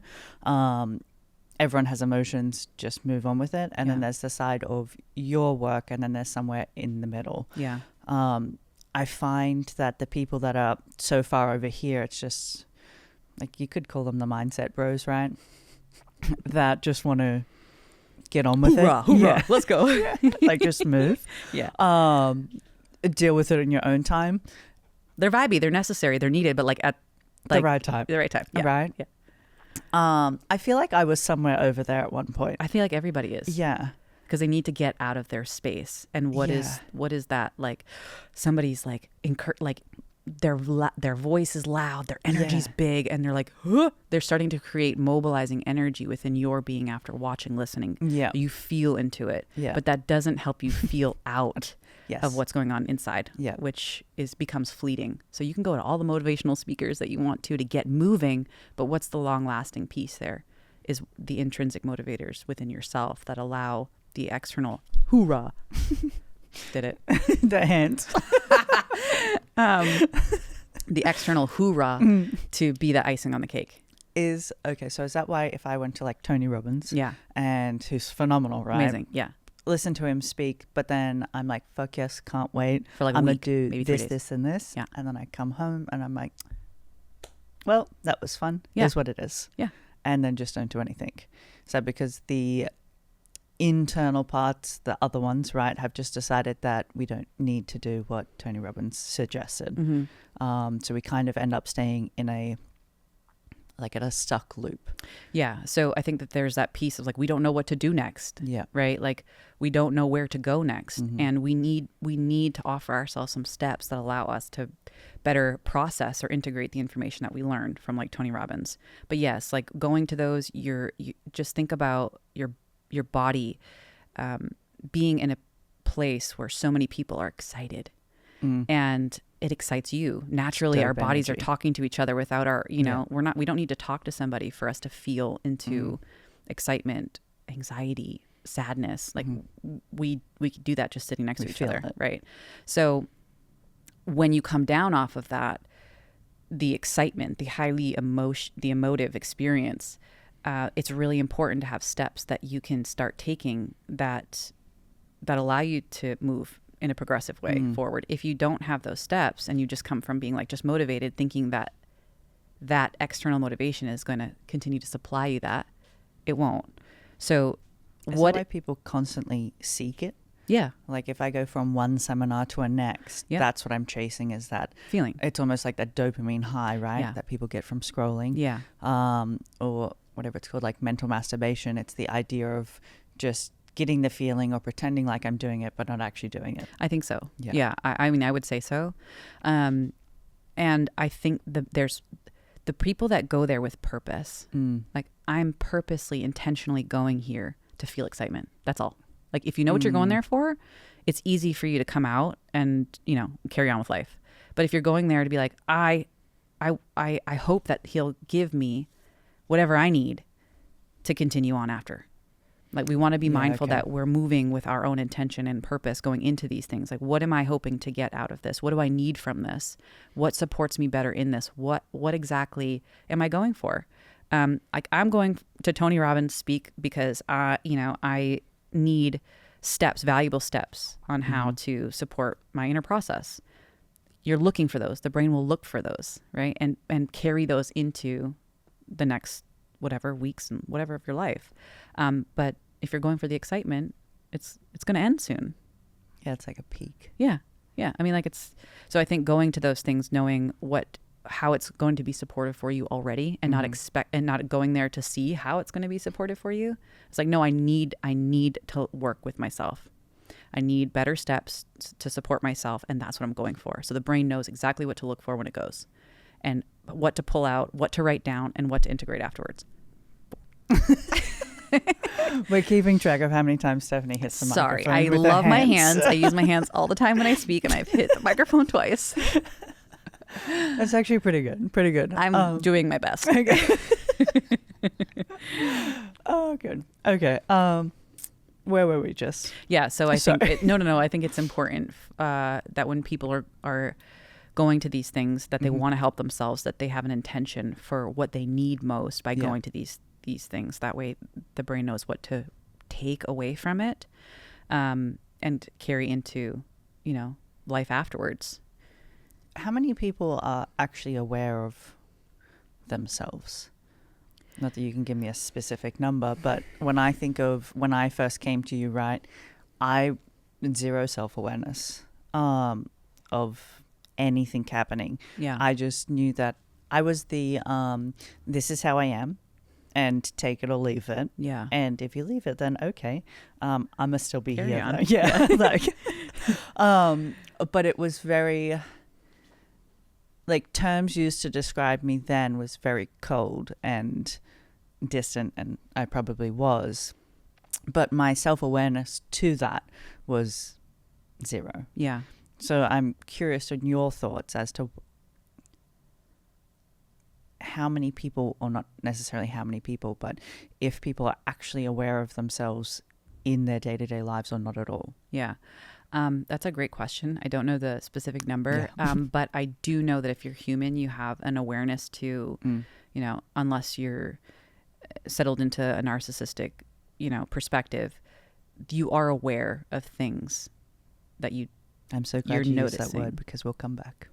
Everyone has emotions, just move on with it. And then there's the side of your work, and then there's somewhere in the middle. Yeah. I find that the people that are so far over here, it's just like, you could call them the mindset bros, right? That just want to get on with hoorah, it. Hoorah, Yeah. let's go. Like, just move. Yeah. Deal with it in your own time. They're vibey, they're necessary, they're needed, but like The right time. The right time. Yeah. Right. Yeah. I feel like I was somewhere over there at one point. I feel like everybody is. Yeah. Because they need to get out of their space. And what is that like? Somebody's like their voice is loud, their energy's big, and they're like, huh? They're starting to create mobilizing energy within your being after watching, listening. Yeah. You feel into it. Yeah. But that doesn't help you feel out Yes. of what's going on inside. Yeah. Which becomes fleeting. So you can go to all the motivational speakers that you want to get moving, but what's the long lasting piece there is the intrinsic motivators within yourself that allow the external hoorah. Did it? The hands. The external hoorah to be the icing on the cake. So is that why if I went to like Tony Robbins, Yeah, and who's phenomenal, right? amazing. Yeah, Listen to him speak, but then I'm like, fuck yes, can't wait. for like I'm a gonna week, do maybe 3 this, days. this, and this. Yeah. And then I come home and I'm like, well, that was fun. Yeah. Here's what it is. Yeah. And then just don't do anything. So because the internal parts, the other ones, right, have just decided that we don't need to do what Tony Robbins suggested. Mm-hmm. So we kind of end up staying in a stuck loop. Yeah. So I think that there's that piece of like, we don't know what to do next. Yeah. Right. Like we don't know where to go next. Mhm. And we need to offer ourselves some steps that allow us to better process or integrate the information that we learned from like Tony Robbins. But yes, like going to those, you just think about your body being in a place where so many people are excited. And it excites you. Naturally, Dope our bodies energy. are talking to each other without our, we don't need to talk to somebody for us to feel into excitement, anxiety, sadness. Like we could do that just sitting next to each feel other. it. Right. So when you come down off of that, the excitement, the emotive experience, it's really important to have steps that you can start taking that allow you to move in a progressive way forward. If you don't have those steps and you just come from being like just motivated, thinking that external motivation is going to continue to supply you that, it won't. So Is that why people constantly seek it? Yeah. Like if I go from one seminar to a next, Yeah. that's what I'm chasing, is that Feeling. it's almost like that dopamine high, right? Yeah. That people get from scrolling. Yeah. Or whatever it's called, like mental masturbation. It's the idea of just getting the feeling or pretending like I'm doing it, but not actually doing it. I think so. Yeah. Yeah. I mean, I would say so. And I think there's the people that go there with purpose. Like I'm purposely, intentionally going here to feel excitement. That's all. Like if you know what you're going there for, it's easy for you to come out and, carry on with life. But if you're going there to be like, I hope that he'll give me whatever I need to continue on after. Like we want to be mindful that we're moving with our own intention and purpose going into these things. Like, what am I hoping to get out of this? What do I need from this? What supports me better in this? What exactly am I going for? Like I'm going to Tony Robbins speak because, I need valuable steps on how to support my inner process. You're looking for those. The brain will look for those, right? And carry those into the next whatever weeks and whatever of your life. But if you're going for the excitement, it's going to end soon. Yeah, it's like a peak. Yeah. Yeah. I mean, so I think going to those things, knowing how it's going to be supportive for you already and not going there to see how it's going to be supportive for you. It's like, no, I need to work with myself. I need better steps to support myself. And that's what I'm going for. So the brain knows exactly what to look for when it goes and what to pull out, what to write down, and what to integrate afterwards. We're keeping track of how many times Stephanie hits the microphone. Sorry, I with her love my hands. hands. I use my hands all the time when I speak, and I've hit the microphone twice. That's actually pretty good. I'm doing my best. Okay. Oh, good. Okay. Where were we just? Yeah. So I think I think it's important that when people are going to these things, that they want to help themselves, that they have an intention for what they need most by going to these things. That way, the brain knows what to take away from it, and carry into, life afterwards. How many people are actually aware of themselves? Not that you can give me a specific number, but when I think of when I first came to you, right, I zero self-awareness of anything happening. Yeah. I just knew that I was the this is how I am, and take it or leave it. Yeah. And if you leave it, then okay, I must still be Carry here. on. Though. Yeah. Like, but it was very, like, terms used to describe me then was very cold and distant, and I probably was. But my self-awareness to that was zero. Yeah. So I'm curious on your thoughts as to how many people, or not necessarily how many people, but if people are actually aware of themselves in their day-to-day lives or not at all. Yeah. That's a great question. I don't know the specific number, Yeah. but I do know that if you're human, you have an awareness to, Mm. unless you're settled into a narcissistic, perspective, you are aware of things that I'm so glad you're you used that noticing. word, because we'll come back.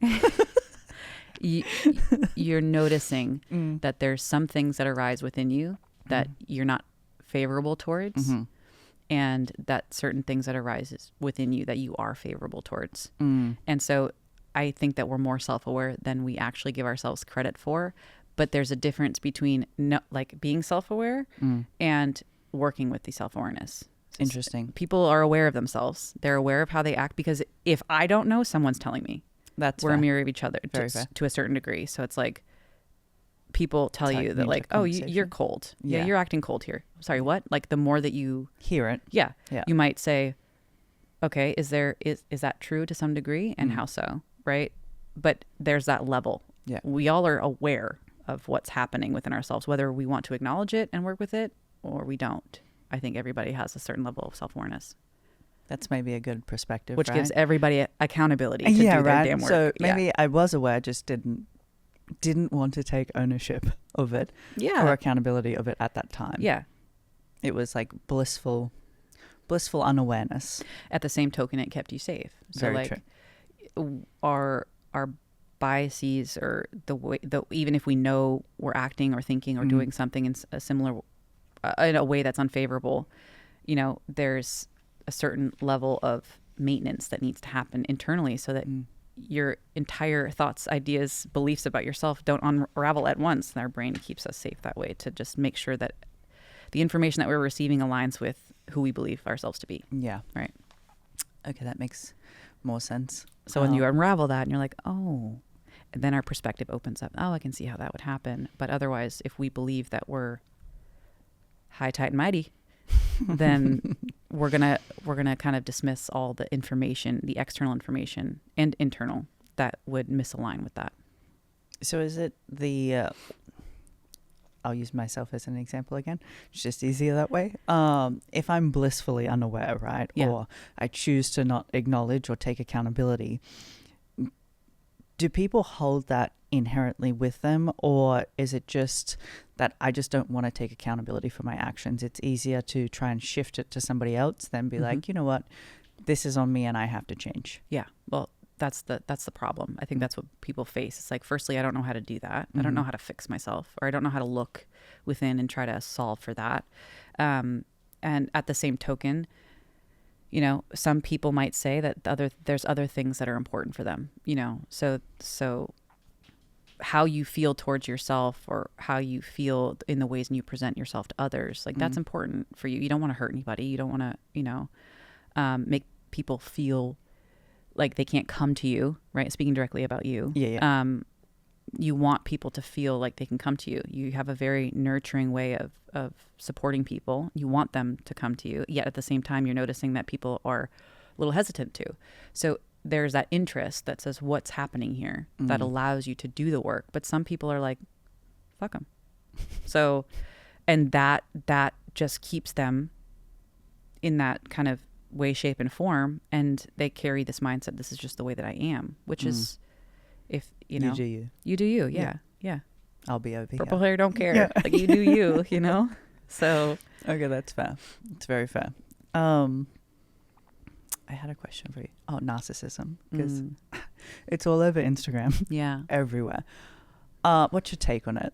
you're noticing Mm. that there's some things that arise within you that you're not favorable towards, Mm-hmm. and that certain things that arise within you that you are favorable towards. Mm. And so I think that we're more self-aware than we actually give ourselves credit for. But there's a difference between being self-aware Mm. and working with the self-awareness. Interesting. People are aware of themselves. They're aware of how they act, because if I don't know, someone's telling me. That's We're a fair. mirror of each other Very fair. to a certain degree. So it's like people tell It's you like that, mutual like, oh, you're conversation. cold. Yeah. Yeah, you're acting cold here. Sorry, what? Like, the more that you, Hear it. yeah, Yeah. you might say, okay, is that true to some degree, and Mm. how so, right? But there's that level. Yeah. We all are aware of what's happening within ourselves, whether we want to acknowledge it and work with it or we don't. I think everybody has a certain level of self-awareness, That's maybe a good perspective, which right? gives everybody accountability to yeah, do their right. damn work. So maybe I was aware, just didn't want to take ownership of it yeah. or accountability of it at that time. Yeah. It was like blissful unawareness. At the same token, it kept you safe. So Very like true. our biases, or even if we know we're acting or thinking or doing something in a similar in a way that's unfavorable, there's a certain level of maintenance that needs to happen internally so that your entire thoughts, ideas, beliefs about yourself don't unravel at once. And our brain keeps us safe that way, to just make sure that the information that we're receiving aligns with who we believe ourselves to be. Yeah. Right. Okay, that makes more sense. So when you unravel that and you're like, oh, and then our perspective opens up. Oh, I can see how that would happen. But otherwise, if we believe that we're high, tight, and mighty, then we're gonna kind of dismiss all the information, the external information and internal, that would misalign with that. So is it the I'll use myself as an example again. It's just easier that way. If I'm blissfully unaware, right? Yeah. Or I choose to not acknowledge or take accountability, do people hold that inherently with them? Or is it just that I just don't want to take accountability for my actions? It's easier to try and shift it to somebody else than be like, you know what, this is on me and I have to change. Yeah. Well, that's the problem. I think that's what people face. It's like, firstly, I don't know how to do that. I don't know how to fix myself, or I don't know how to look within and try to solve for that. And at the same token, some people might say that there's other things that are important for them, so how you feel towards yourself, or how you feel in the ways you present yourself to others, like that's important for you. You don't want to hurt anybody. You don't want to, make people feel like they can't come to you, right? Speaking directly about you. Yeah. You want people to feel like they can come to you. You have a very nurturing way of supporting people. You want them to come to you. Yet at the same time, you're noticing that people are a little hesitant to. So there's that interest that says, what's happening here, that allows you to do the work. But some people are like, fuck them. So, and that just keeps them in that kind of way, shape, and form. And they carry this mindset, this is just the way that I am, which is, if, You do you. You do you, yeah. I'll be over Purple here. hair, don't care. Yeah. Like, you do you, So. Okay, that's fair. It's very fair. I had a question for you. Oh, narcissism, because it's all over Instagram. Yeah. Everywhere. What's your take on it?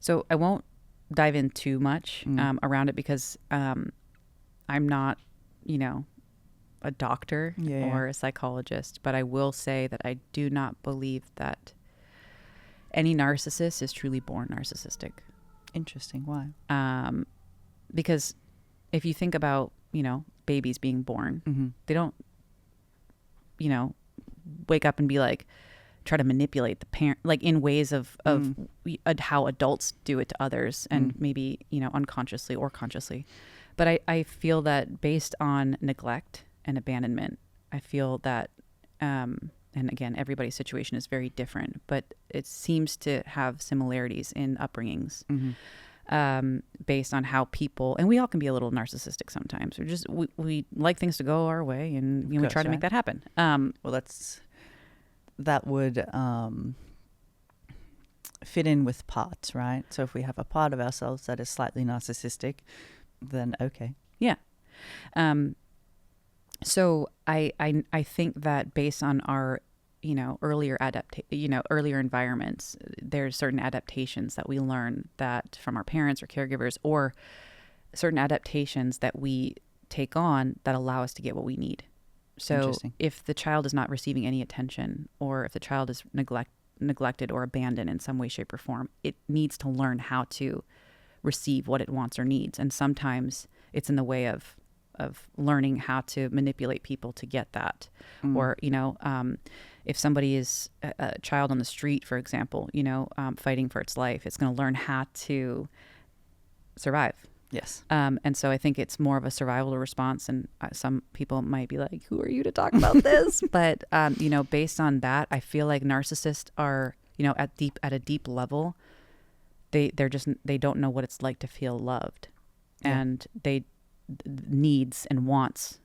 So I won't dive in too much around it, because I'm not, a doctor or a psychologist, but I will say that I do not believe that any narcissist is truly born narcissistic. Interesting. Why? Because if you think about, babies being born, they don't, wake up and be like, try to manipulate the parent, like in ways of how adults do it to others, and maybe, unconsciously or consciously. But I feel that based on neglect and abandonment, I feel that, and again, everybody's situation is very different, but it seems to have similarities in upbringings. Based on how people, and we all can be a little narcissistic sometimes. We like things to go our way, and we try to make that happen. Well, that would fit in with parts, right? So if we have a part of ourselves that is slightly narcissistic, then okay. Yeah. So I think that based on our earlier earlier environments, there's certain adaptations that we learn that from our parents or caregivers, or certain adaptations that we take on that allow us to get what we need. So if the child is not receiving any attention, or if the child is neglected or abandoned in some way, shape, or form, it needs to learn how to receive what it wants or needs. And sometimes it's in the way of learning how to manipulate people to get that. Or, if somebody is a child on the street, for example, fighting for its life, it's going to learn how to survive. Yes. And so I think it's more of a survival response. And some people might be like, who are you to talk about this? But, based on that, I feel like narcissists are, at a deep level, they don't know what it's like to feel loved. Yeah. And needs and wants,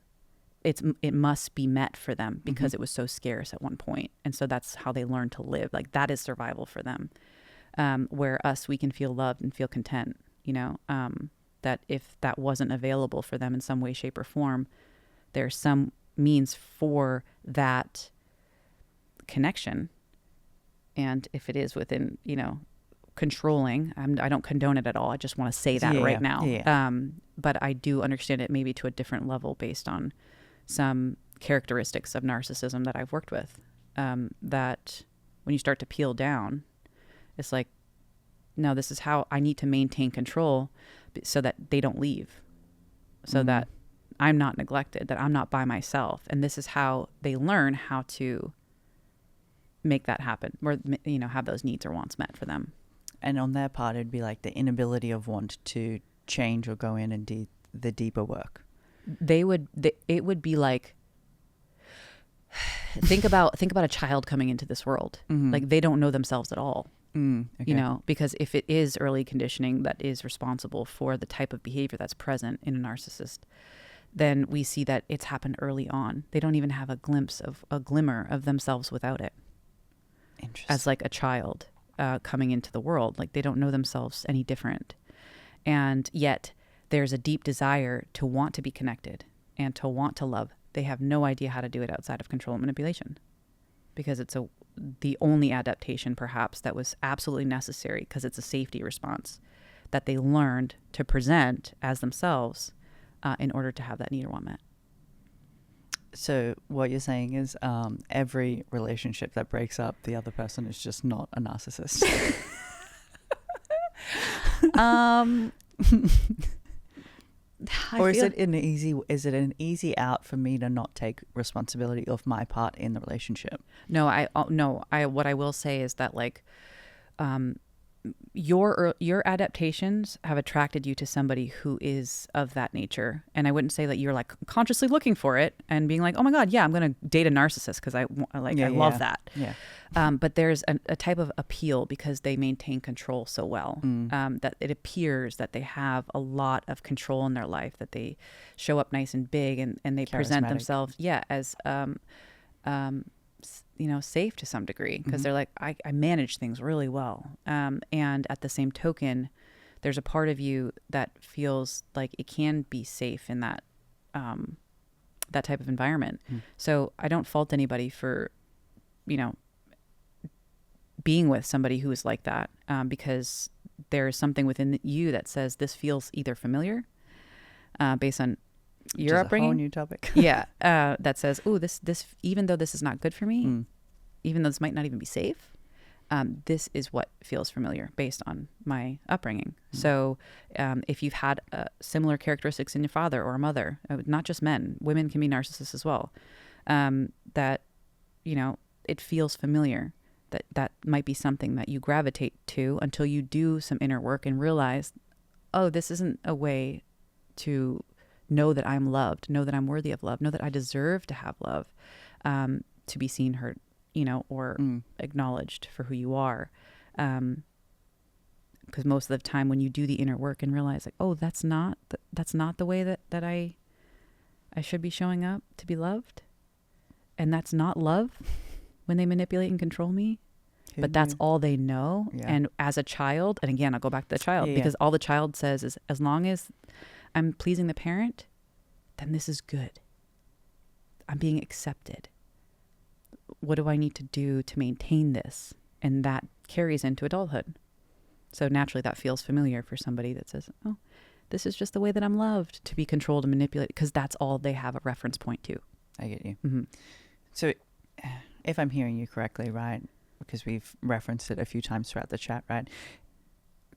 it must be met for them because it was so scarce at one point. And so that's how they learn to live. Like, that is survival for them. Where we can feel loved and feel content, that if that wasn't available for them in some way, shape, or form, there's some means for that connection. And if it is within, controlling, I don't condone it at all. I just want to say that right now. Yeah. But I do understand it maybe to a different level based on some characteristics of narcissism that I've worked with, that when you start to peel down, it's like, no, this is how I need to maintain control so that they don't leave, so that I'm not neglected, that I'm not by myself. And this is how they learn how to make that happen, or, have those needs or wants met for them. And on their part, it'd be like the inability of want to change or go in and do the deeper work. It would be like, think about a child coming into this world. Like, they don't know themselves at all. Okay. Because if it is early conditioning that is responsible for the type of behavior that's present in a narcissist, then we see that it's happened early on. They don't even have a glimmer of themselves without it. Interesting. As like a child coming into the world, like, they don't know themselves any different. And yet there's a deep desire to want to be connected and to want to love. They have no idea how to do it outside of control and manipulation, because it's the only adaptation perhaps that was absolutely necessary, because it's a safety response that they learned to present as themselves in order to have that need or want met. So what you're saying is every relationship that breaks up, the other person is just not a narcissist. Or is it an easy out for me to not take responsibility of my part in the relationship? No, what I will say is that, like, your adaptations have attracted you to somebody who is of that nature. And I wouldn't say that you're like consciously looking for it and being like, oh my God, yeah, I'm going to date a narcissist because I love that. Yeah. But there's a type of appeal because they maintain control so well, that it appears that they have a lot of control in their life, that they show up nice and big, and they present themselves, as, safe to some degree, because they're like, I manage things really well. And at the same token, there's a part of you that feels like it can be safe in that type of environment. So I don't fault anybody for, being with somebody who is like that, because there's something within you that says this feels either familiar, based on your upbringing, a whole new topic. That says, oh, this even though this is not good for me, even though this might not even be safe, this is what feels familiar based on my upbringing. So if you've had similar characteristics in your father or mother, not just men, women can be narcissists as well, that, you know, it feels familiar, that might be something that you gravitate to until you do some inner work and realize, oh, this isn't a way to know that I'm loved, know that I'm worthy of love, know that I deserve to have love, to be seen, heard, you know, or acknowledged for who you are. Because most of the time when you do the inner work and realize like, oh, that's not the way that I should be showing up to be loved. And that's not love when they manipulate and control me. But that's all they know. Yeah. And as a child, and again, I'll go back to the child, because all the child says is, as long as I'm pleasing the parent, then this is good. I'm being accepted. What do I need to do to maintain this? And that carries into adulthood. So naturally that feels familiar for somebody that says, oh, this is just the way that I'm loved, to be controlled and manipulated, because that's all they have a reference point to. I get you. So if I'm hearing you correctly, right, because we've referenced it a few times throughout the chat, right,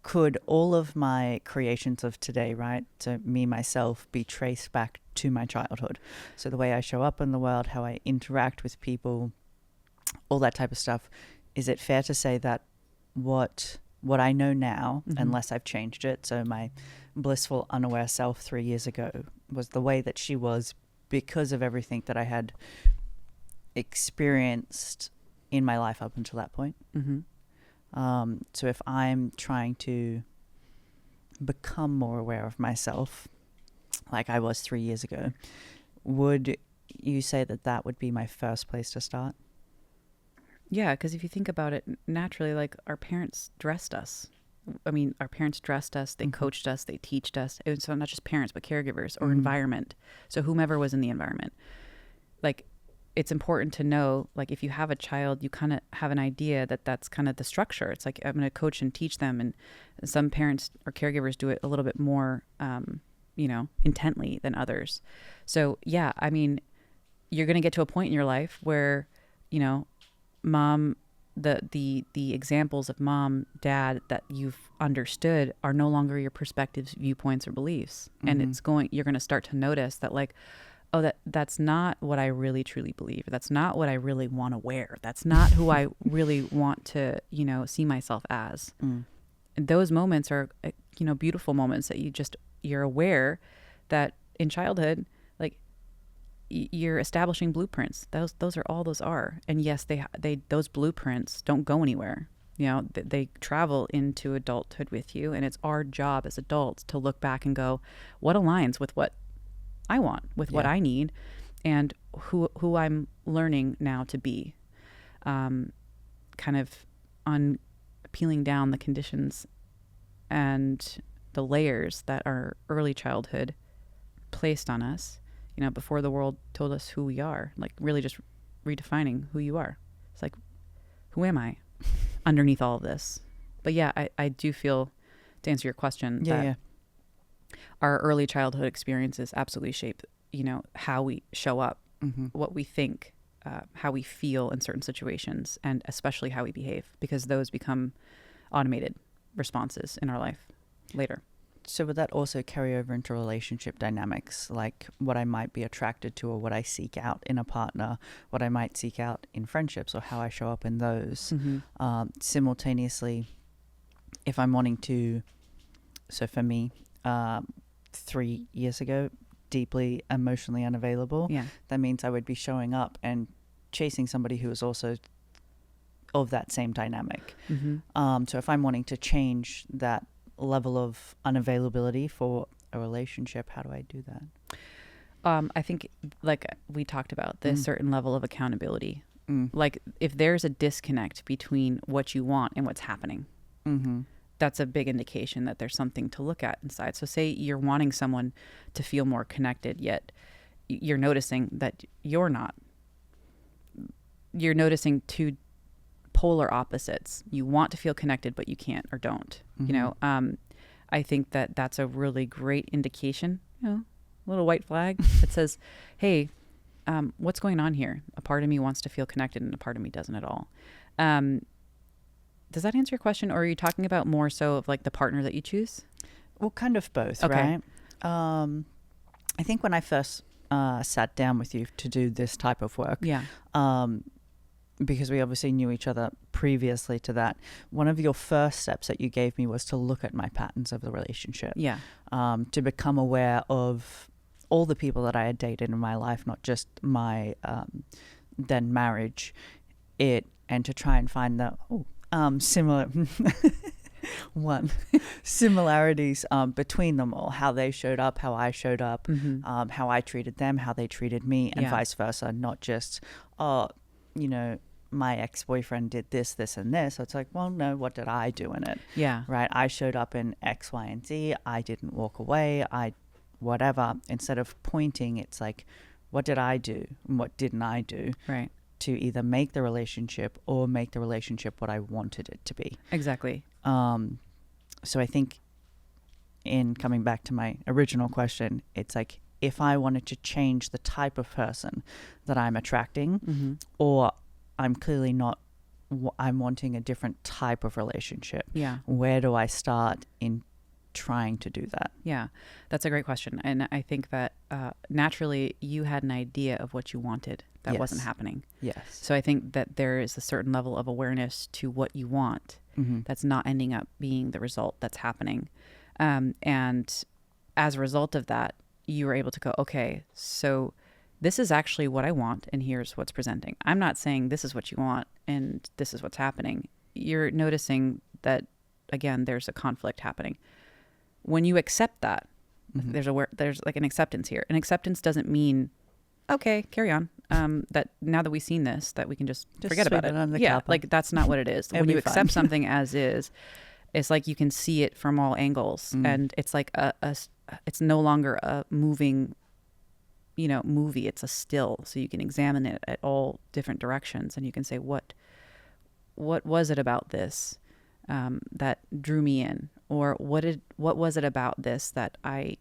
could all of my creations of today, right, so me, myself, be traced back to my childhood? So the way I show up in the world, how I interact with people, all that type of stuff. Is it fair to say that what I know now, unless I've changed it, so my blissful, unaware self 3 years ago was the way that she was because of everything that I had experienced in my life up until that point? So if I'm trying to become more aware of myself, like I was 3 years ago, would you say that that would be my first place to start? Yeah, because if you think about it, naturally, like our parents dressed us. I mean, our parents dressed us, they coached us, they teached us. It was not just parents, but caregivers or environment. So whomever was in the environment. Like, it's important to know, like, if you have a child, you kind of have an idea that that's kind of the structure. It's like, I'm going to coach and teach them. And some parents or caregivers do it a little bit more, you know, intently than others. So, yeah, I mean, you're going to get to a point in your life where, you know, mom, the examples of mom, dad that you've understood are no longer your perspectives, viewpoints, or beliefs. And you're going to start to notice that, like, oh, that's not what I really truly believe. That's not what I really want to wear. That's not who I really want to, you know, see myself as. And those moments are, you know, beautiful moments that you're aware that in childhood, like, you're establishing blueprints. Those are all those are. And yes, they those blueprints don't go anywhere. You know, they travel into adulthood with you, and it's our job as adults to look back and go, what aligns with what I want, with what I need, and who I'm learning now to be. Kind of peeling down the conditions and the layers that our early childhood placed on us, you know, before the world told us who we are, like really just redefining who you are. It's like, who am I underneath all of this? But yeah, I do feel, to answer your question, that our early childhood experiences absolutely shape, you know, how we show up, what we think, how we feel in certain situations, and especially how we behave, because those become automated responses in our life later. So would that also carry over into relationship dynamics, like what I might be attracted to or what I seek out in a partner, what I might seek out in friendships, or how I show up in those? Simultaneously, if I'm wanting to, so for me, 3 years ago, deeply emotionally unavailable, that means I would be showing up and chasing somebody who is also of that same dynamic. So if I'm wanting to change that level of unavailability for a relationship, how do I do that? I think, like we talked about, this certain level of accountability. Like, if there's a disconnect between what you want and what's happening, that's a big indication that there's something to look at inside. So say you're wanting someone to feel more connected, yet you're noticing that you're not. You're noticing two polar opposites. You want to feel connected, but you can't or don't. You know, I think that that's a really great indication, you know, little white flag that says, hey, what's going on here? A part of me wants to feel connected and a part of me doesn't at all. Does that answer your question, or are you talking about more so of like the partner that you choose? Well, kind of both, Okay. right? I think when I first sat down with you to do this type of work, Yeah. because we obviously knew each other previously to that, one of your first steps that you gave me was to look at my patterns of the relationship, Yeah. to become aware of all the people that I had dated in my life, not just my then marriage, and to try and find the similar similarities between them all, how they showed up, how I showed up, how I treated them, how they treated me, and vice versa. Not just, my ex-boyfriend did this, this, and this. So it's like, well, no, what did I do in it? Yeah. Right? I showed up in X, Y, and Z. I didn't walk away. Whatever. Instead of pointing, it's like, what did I do? And what didn't I do? Right. To either make the relationship or make the relationship what I wanted it to be. Exactly. So I think, in coming back to my original question, it's like, if I wanted to change the type of person that I'm attracting, or I'm clearly not, I'm wanting a different type of relationship. Yeah. Where do I start in trying to do that? Yeah, that's a great question. And I think that naturally you had an idea of what you wanted that wasn't happening. Yes. So I think that there is a certain level of awareness to what you want that's not ending up being the result that's happening. And as a result of that, you were able to go, okay, so this is actually what I want, and here's what's presenting. I'm not saying this is what you want and this is what's happening. You're noticing that, again, there's a conflict happening. When you accept that, there's like an acceptance here. And acceptance doesn't mean, okay, carry on. That now that we've seen this, that we can just forget about it. Yeah, like that's not what it is. When you accept something as is, it's like you can see it from all angles, and it's like it's no longer a moving, movie. It's a still, so you can examine it at all different directions, and you can say, what was it about this that drew me in, or what was it about this that I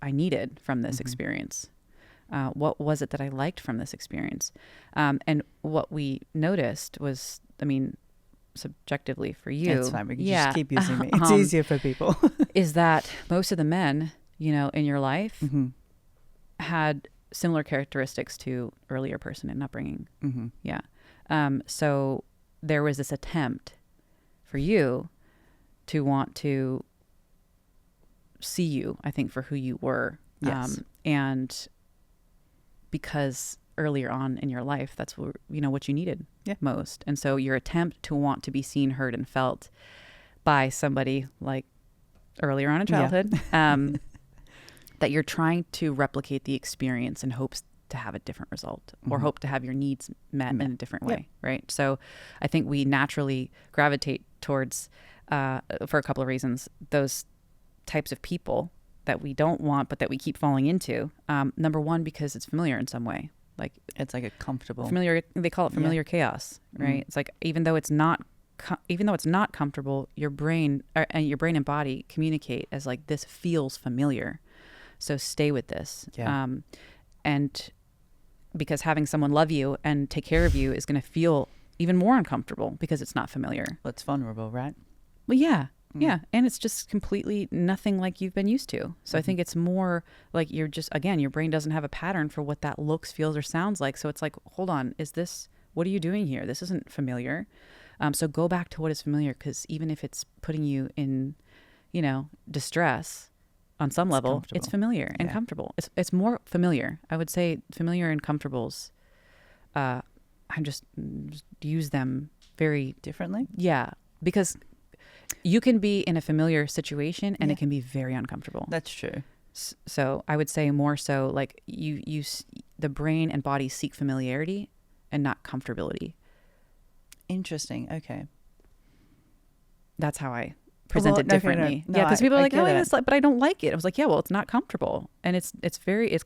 needed from this experience? What was it that I liked from this experience? And what we noticed was, subjectively for you, it's fine. We can just keep using me. It's easier for people. Is that most of the men, in your life had similar characteristics to earlier person in upbringing. Yeah. So there was this attempt for you to want to see you, I think, for who you were. Yes. And because earlier on in your life, that's what you needed most. And so your attempt to want to be seen, heard, and felt by somebody like earlier on in childhood, that you're trying to replicate the experience in hopes to have a different result, or hope to have your needs met in a different way. Right. So I think we naturally gravitate towards, for a couple of reasons, those types of people that we don't want, but that we keep falling into. Number one, because it's familiar in some way. Like it's like a comfortable familiar. They call it familiar chaos, right? It's like even though it's not comfortable, your brain and body communicate as like, this feels familiar, so stay with this. And because having someone love you and take care of you is going to feel even more uncomfortable because it's not familiar. Well, it's vulnerable, right? Well, yeah. Yeah. And it's just completely nothing like you've been used to. So I think it's more like you're just, again, your brain doesn't have a pattern for what that looks, feels, or sounds like. So it's like, hold on, what are you doing here? This isn't familiar. So go back to what is familiar, because even if it's putting you in, distress on some level, it's familiar and comfortable. It's more familiar. I would say familiar and comfortables. I just use them very differently. Yeah. Because you can be in a familiar situation and it can be very uncomfortable. That's true. So I would say more so like the brain and body seek familiarity and not comfortability. Interesting. Okay. That's how I present it differently. No, because people are like, but I don't like it. I was like, yeah, well, it's not comfortable, and it's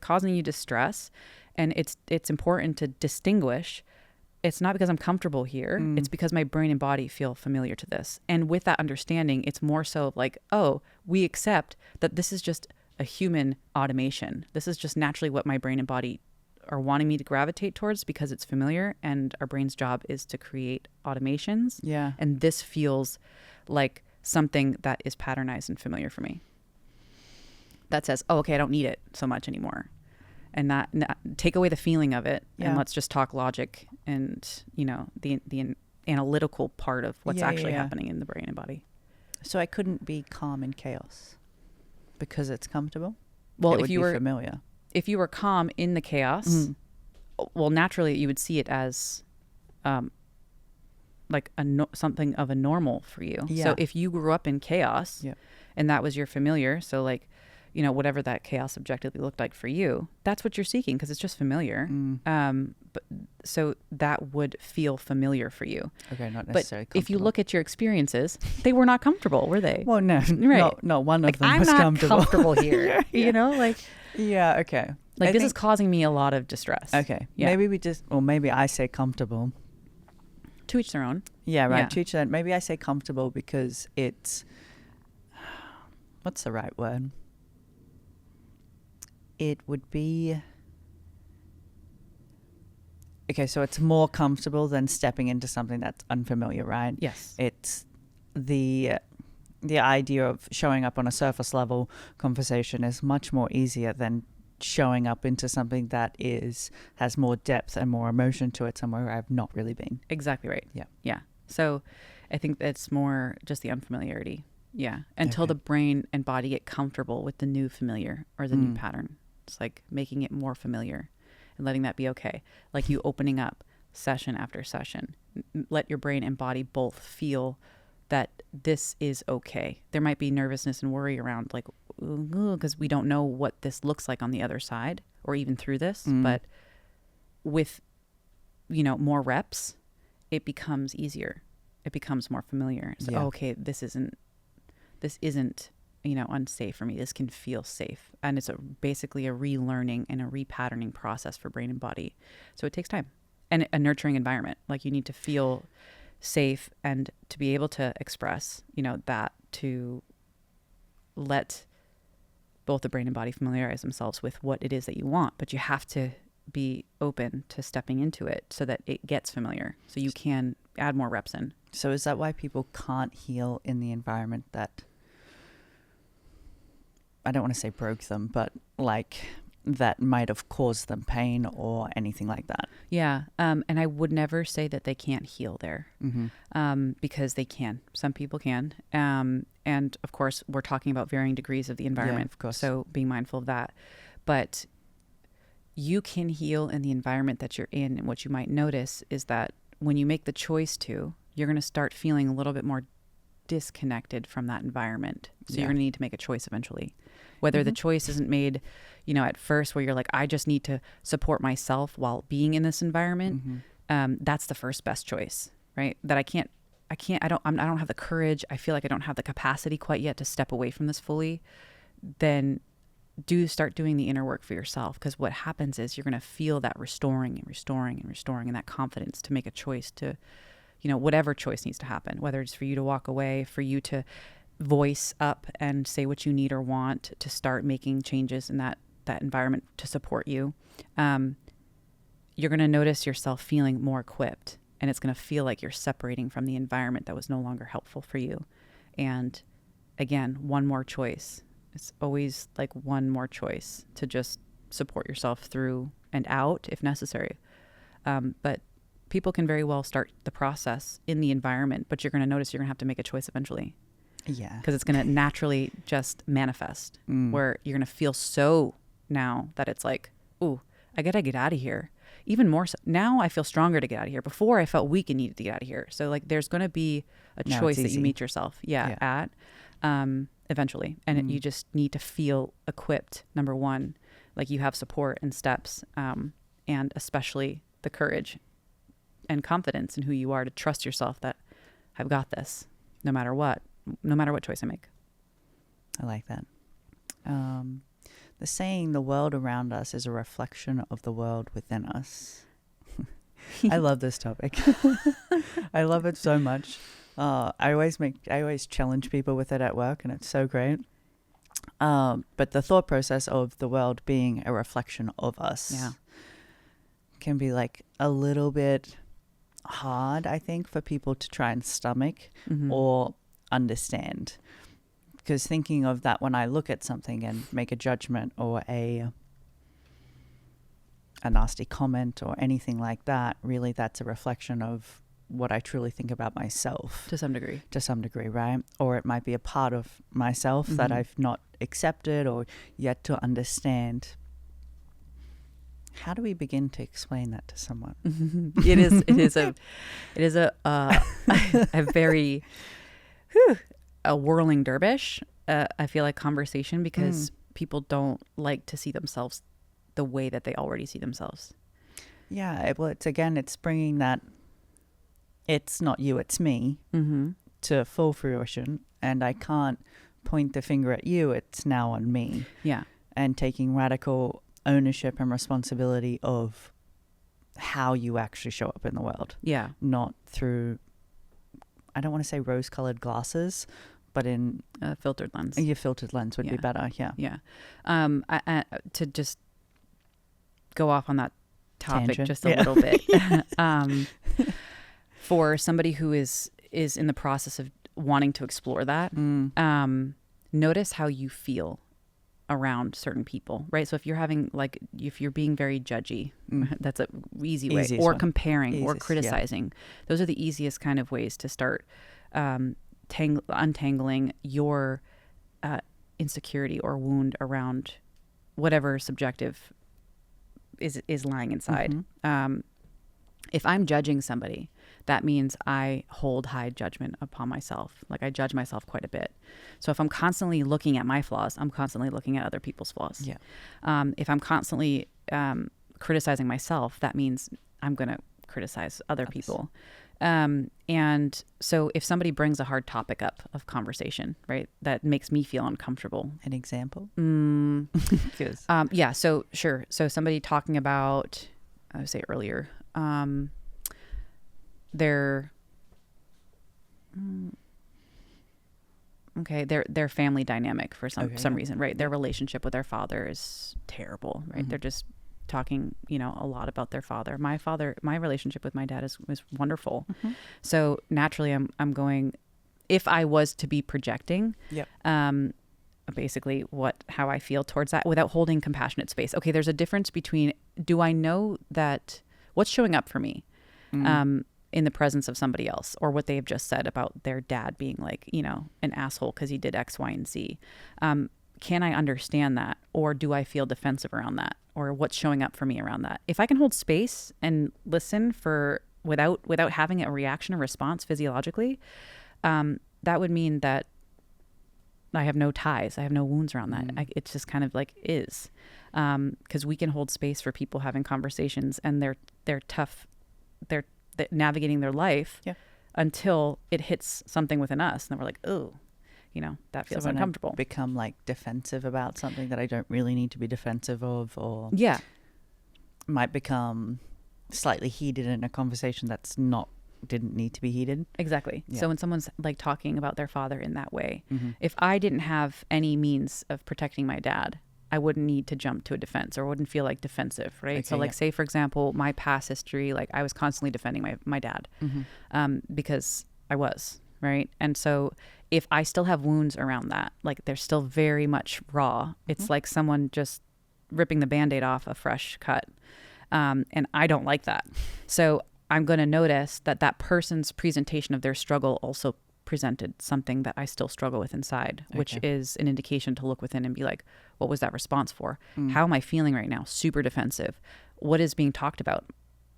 causing you distress, and it's important to distinguish. It's not because I'm comfortable here. It's because my brain and body feel familiar to this. And with that understanding, it's more so like, oh, we accept that this is just a human automation. This is just naturally what my brain and body are wanting me to gravitate towards because it's familiar, and our brain's job is to create automations. Yeah. And this feels like something that is patternized and familiar for me. That says, oh, okay, I don't need it so much anymore. And not take away the feeling of it, and let's just talk logic and, you know, the analytical part of what's actually happening in the brain and body. So I couldn't be calm in chaos because it's comfortable? Well, if you were familiar. If you were calm in the chaos, well, naturally you would see it as like something of a normal for you. Yeah. So if you grew up in chaos and that was your familiar, so like, you know, whatever that chaos objectively looked like for you, that's what you're seeking because it's just familiar. But so that would feel familiar for you. Okay, not necessarily comfortable. If you look at your experiences, they were not comfortable, were they? Well, no, right. not one of like, them I'm was not comfortable here. You know, like okay. Like this is causing me a lot of distress. Okay, maybe I say comfortable. To each their own. Yeah, right. Yeah. To each their own. Maybe I say comfortable because it's what's the right word? It would be okay. So it's more comfortable than stepping into something that's unfamiliar, right? Yes. It's the idea of showing up on a surface level conversation is much more easier than showing up into something that has more depth and more emotion to it, somewhere where I've not really been. Exactly right. Yeah. Yeah. So I think that's more just the unfamiliarity. Yeah. Until the brain and body get comfortable with the new familiar or the new pattern. It's like making it more familiar and letting that be okay. Like you opening up session after session. Let your brain and body both feel that this is okay. There might be nervousness and worry around like, because we don't know what this looks like on the other side or even through this, but with, you know, more reps, it becomes easier. It becomes more familiar. So, okay, this isn't, you know, unsafe for me. This can feel safe. And it's basically a relearning and a repatterning process for brain and body. So it takes time and a nurturing environment. Like you need to feel safe and to be able to express, you know, that to let both the brain and body familiarize themselves with what it is that you want, but you have to be open to stepping into it so that it gets familiar so you can add more reps in. So is that why people can't heal in the environment that, I don't want to say broke them, but like that might have caused them pain or anything like that? Yeah. And I would never say that they can't heal there because they can. Some people can. And of course, we're talking about varying degrees of the environment. Yeah, of course. So being mindful of that. But you can heal in the environment that you're in. And what you might notice is that when you make the choice to, you're going to start feeling a little bit more disconnected from that environment. So you're going to need to make a choice eventually. Whether the choice isn't made, you know, at first where you're like, I just need to support myself while being in this environment. That's the first best choice, right? That I don't have the courage. I feel like I don't have the capacity quite yet to step away from this fully. Then do start doing the inner work for yourself. Because what happens is you're going to feel that restoring and that confidence to make a choice to, you know, whatever choice needs to happen, whether it's for you to walk away, for you to voice up and say what you need or want, to start making changes in that environment to support you. You're going to notice yourself feeling more equipped, and it's going to feel like you're separating from the environment that was no longer helpful for you. And again, one more choice. It's always like one more choice to just support yourself through and out if necessary. But people can very well start the process in the environment, but you're going to notice you're going to have to make a choice eventually. Yeah. Because it's going to naturally just manifest where you're going to feel so now that it's like, ooh, I got to get out of here. Even more so. Now I feel stronger to get out of here. Before I felt weak and needed to get out of here. So like there's going to be a choice that you meet yourself at eventually. And you just need to feel equipped, number one. Like you have support and steps and especially the courage and confidence in who you are to trust yourself that I've got this no matter what choice I make. I like that. The saying, the world around us is a reflection of the world within us. I love this topic. I love it so much. I always challenge people with it at work, and it's so great. But the thought process of the world being a reflection of us. Yeah. can be like a little bit hard, I think, for people to try and stomach or understand. Because thinking of that when I look at something and make a judgment or a nasty comment or anything like that, really that's a reflection of what I truly think about myself. To some degree, right? Or it might be a part of myself that I've not accepted or yet to understand. How do we begin to explain that to someone? It is a a very a whirling dervish. I feel like conversation, because people don't like to see themselves the way that they already see themselves. Yeah, well, it's bringing that it's not you, it's me to full fruition, and I can't point the finger at you. It's now on me. Yeah, and taking radical ownership and responsibility of how you actually show up in the world. Yeah. Not through, I don't want to say rose-colored glasses, but in a filtered lens. Your filtered lens would be better. Yeah. Yeah. I, to just go off on that topic Tangent. just a little bit. For somebody who is in the process of wanting to explore that, notice how you feel around certain people, right? So if you're having if you're being very judgy, that's a easy way, or comparing or criticizing, those are the easiest kind of ways to start untangling your insecurity or wound around whatever subjective is lying inside. If I'm judging somebody, that means I hold high judgment upon myself. Like, I judge myself quite a bit. So if I'm constantly looking at my flaws, I'm constantly looking at other people's flaws. Yeah. If I'm constantly criticizing myself, that means I'm going to criticize other people. And so if somebody brings a hard topic up of conversation, right, that makes me feel uncomfortable. An example? Yeah. So sure. So somebody talking about, I would say earlier, their family dynamic for some reason, right? Their relationship with their father is terrible, right? They're just talking, a lot about their father. My relationship with my dad was wonderful. So naturally I'm going, if I was to be projecting, basically how I feel towards that without holding compassionate space. Okay, there's a difference between, do I know that what's showing up for me in the presence of somebody else, or what they've just said about their dad being an asshole because he did X, Y, and Z. Can I understand that? Or do I feel defensive around that? Or what's showing up for me around that? If I can hold space and listen without having a reaction or response physiologically, that would mean that I have no ties. I have no wounds around that. It's just kind of is. Because we can hold space for people having conversations, and they're tough. They're navigating their life until it hits something within us, and then we're like, oh, that feels uncomfortable. I become defensive about something that I don't really need to be defensive of, or might become slightly heated in a conversation didn't need to be heated. Exactly. So when someone's talking about their father in that way, if I didn't have any means of protecting my dad, I wouldn't need to jump to a defense, or wouldn't feel defensive, right? So say for example, my past history, I was constantly defending my dad because I was, right? And so if I still have wounds around that, they're still very much raw. It's like someone just ripping the Band-Aid off a fresh cut. And I don't like that. So I'm going to notice that person's presentation of their struggle also presented something that I still struggle with inside, which is an indication to look within and be like, what was that response for? How am I feeling right now? Super defensive. What is being talked about?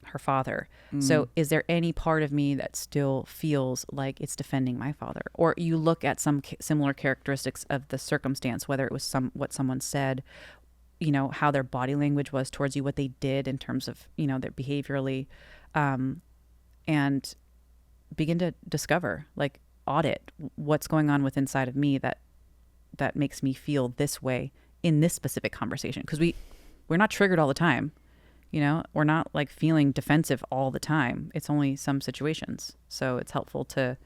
Her father. So is there any part of me that still feels like it's defending my father? Or you look at some similar characteristics of the circumstance, whether it was what someone said, how their body language was towards you, what they did in terms of, their behaviorally, and begin to discover, audit what's going on with inside of me that makes me feel this way in this specific conversation. Because we're not triggered all the time. We're not feeling defensive all the time. It's only some situations. So it's helpful to,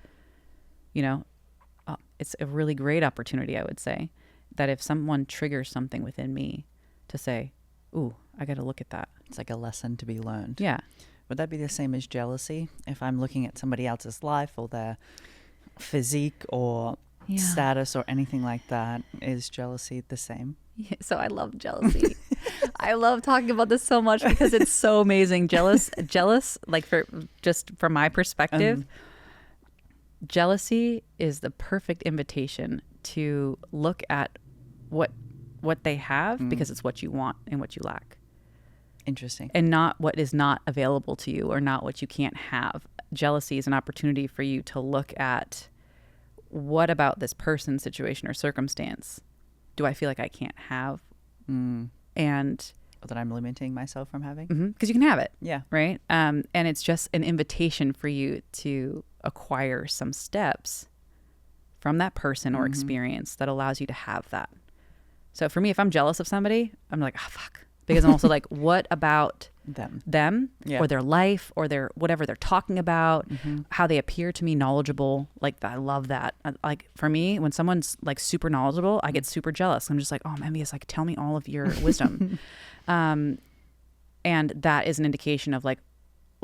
it's a really great opportunity, I would say, that if someone triggers something within me, to say, ooh, I got to look at that. It's like a lesson to be learned. Yeah. Would that be the same as jealousy? If I'm looking at somebody else's life or their physique or status or anything like that, is jealousy the same? Yeah, so I love jealousy. I love talking about this so much because it's so amazing. Jealous, like from my perspective, jealousy is the perfect invitation to look at what they have because it's what you want and what you lack. Interesting. And not what is not available to you or not what you can't have. Jealousy is an opportunity for you to look at, what about this person, situation, or circumstance do I feel like I can't have? And that I'm limiting myself from having? Because you can have it. Yeah. Right? And it's just an invitation for you to acquire some steps from that person or experience that allows you to have that. So for me, if I'm jealous of somebody, I'm like, oh, fuck. Because I'm also like, what about them or their life or their whatever they're talking about, how they appear to me knowledgeable. Like, I love that. Like, for me, when someone's like super knowledgeable, I get super jealous. I'm just like, oh, I'm envious. Like, tell me all of your wisdom. And that is an indication of like,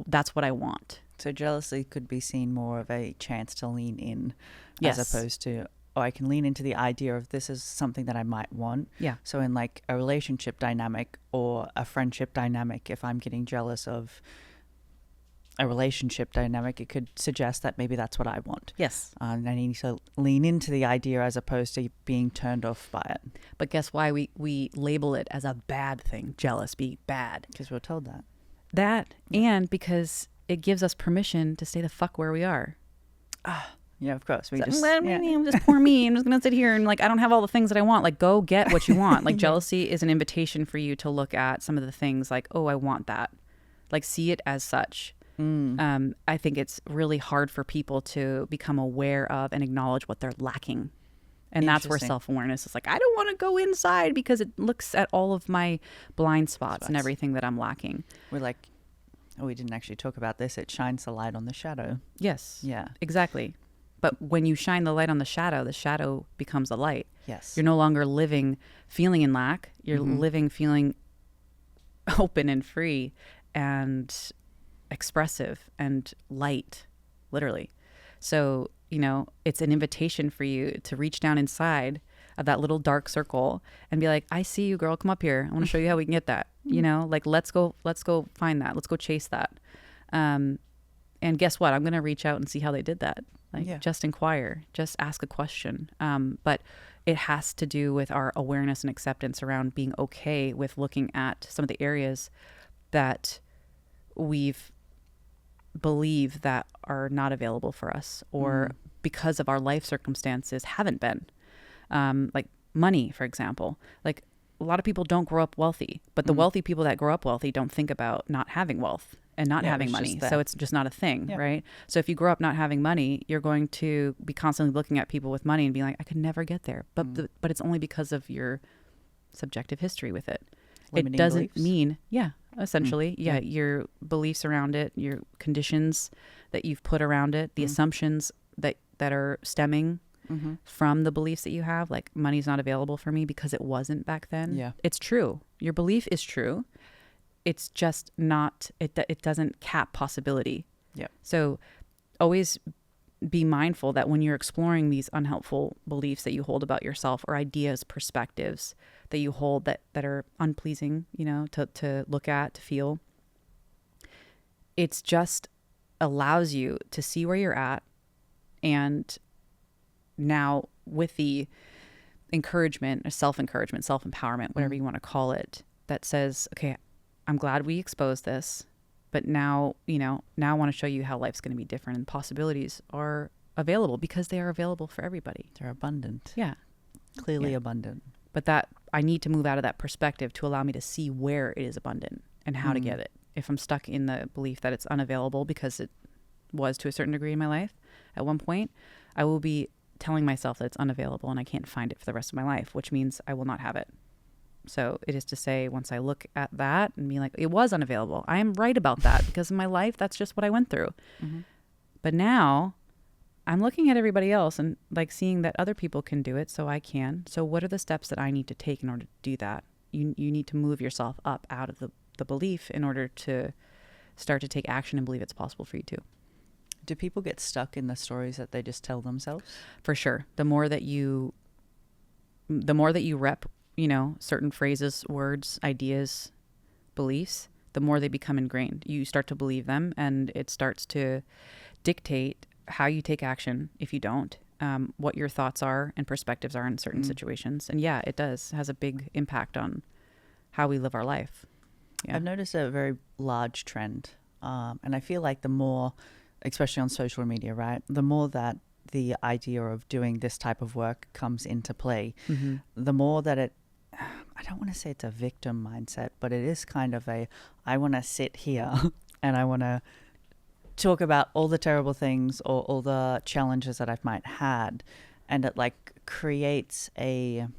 that's what I want. So jealousy could be seen more of a chance to lean in Yes. as opposed to, oh, I can lean into the idea of this is something that I might want. Yeah. So in like a relationship dynamic or a friendship dynamic, if I'm getting jealous of a relationship dynamic, it could suggest that maybe that's what I want. Yes. And I need to lean into the idea as opposed to being turned off by it. But guess why we label it as a bad thing? Jealous, be bad. Because we're told that. And because it gives us permission to stay the fuck where we are. Yeah, of course. I'm just poor me. I'm just going to sit here and like, I don't have all the things that I want. Like, go get what you want. Like, jealousy is an invitation for you to look at some of the things like, oh, I want that. Like, see it as such. I think it's really hard for people to become aware of and acknowledge what they're lacking. And that's where self-awareness is like, I don't want to go inside because it looks at all of my blind spots and everything that I'm lacking. We're like, oh, we didn't actually talk about this. It shines the light on the shadow. Yes. Yeah. Exactly. But when you shine the light on the shadow becomes the light. Yes. You're no longer living feeling in lack. You're living feeling open and free and expressive and light, literally. So, it's an invitation for you to reach down inside of that little dark circle and be like, I see you, girl. Come up here. I want to show you how we can get that. Like, let's go find that. Let's go chase that. And guess what? I'm going to reach out and see how they did that. Like, just inquire, just ask a question. But it has to do with our awareness and acceptance around being okay with looking at some of the areas that we've believe that are not available for us or because of our life circumstances haven't been. Like money, for example. Like, a lot of people don't grow up wealthy, but the wealthy people that grow up wealthy don't think about not having wealth and not having money. So it's just not a thing, right? So if you grow up not having money, you're going to be constantly looking at people with money and being like, I could never get there. But but it's only because of your subjective history with it. Limiting it doesn't beliefs? mean, essentially, your beliefs around it, your conditions that you've put around it, the assumptions that are stemming from the beliefs that you have, like money's not available for me because it wasn't back then. Yeah. It's true. Your belief is true. It's just not, it doesn't cap possibility. Yeah. So always be mindful that when you're exploring these unhelpful beliefs that you hold about yourself or ideas, perspectives that you hold that are unpleasing, to look at, to feel, it's just allows you to see where you're at. And now with the encouragement, self-encouragement, self-empowerment, whatever you want to call it, that says, okay, I'm glad we exposed this, but now I want to show you how life's going to be different and possibilities are available because they are available for everybody. They're abundant. Yeah. Clearly abundant. But that I need to move out of that perspective to allow me to see where it is abundant and how to get it. If I'm stuck in the belief that it's unavailable because it was to a certain degree in my life at one point, I will be telling myself that it's unavailable and I can't find it for the rest of my life, which means I will not have it. So it is to say, once I look at that and be like, it was unavailable. I am right about that because in my life, that's just what I went through. But now I'm looking at everybody else and like seeing that other people can do it, so I can. So what are the steps that I need to take in order to do that? You need to move yourself up out of the the belief in order to start to take action and believe it's possible for you too. Do people get stuck in the stories that they just tell themselves? For sure. The more that you rep, certain phrases, words, ideas, beliefs, the more they become ingrained. You start to believe them, and it starts to dictate how you take action if you don't, what your thoughts are and perspectives are in certain situations. And yeah, it has a big impact on how we live our life. Yeah. I've noticed a very large trend, and I feel like the more, especially on social media, right, the more that the idea of doing this type of work comes into play, the more that I don't want to say it's a victim mindset, but it is kind of I want to sit here and I want to talk about all the terrible things or all the challenges that I've might had, and it like creates it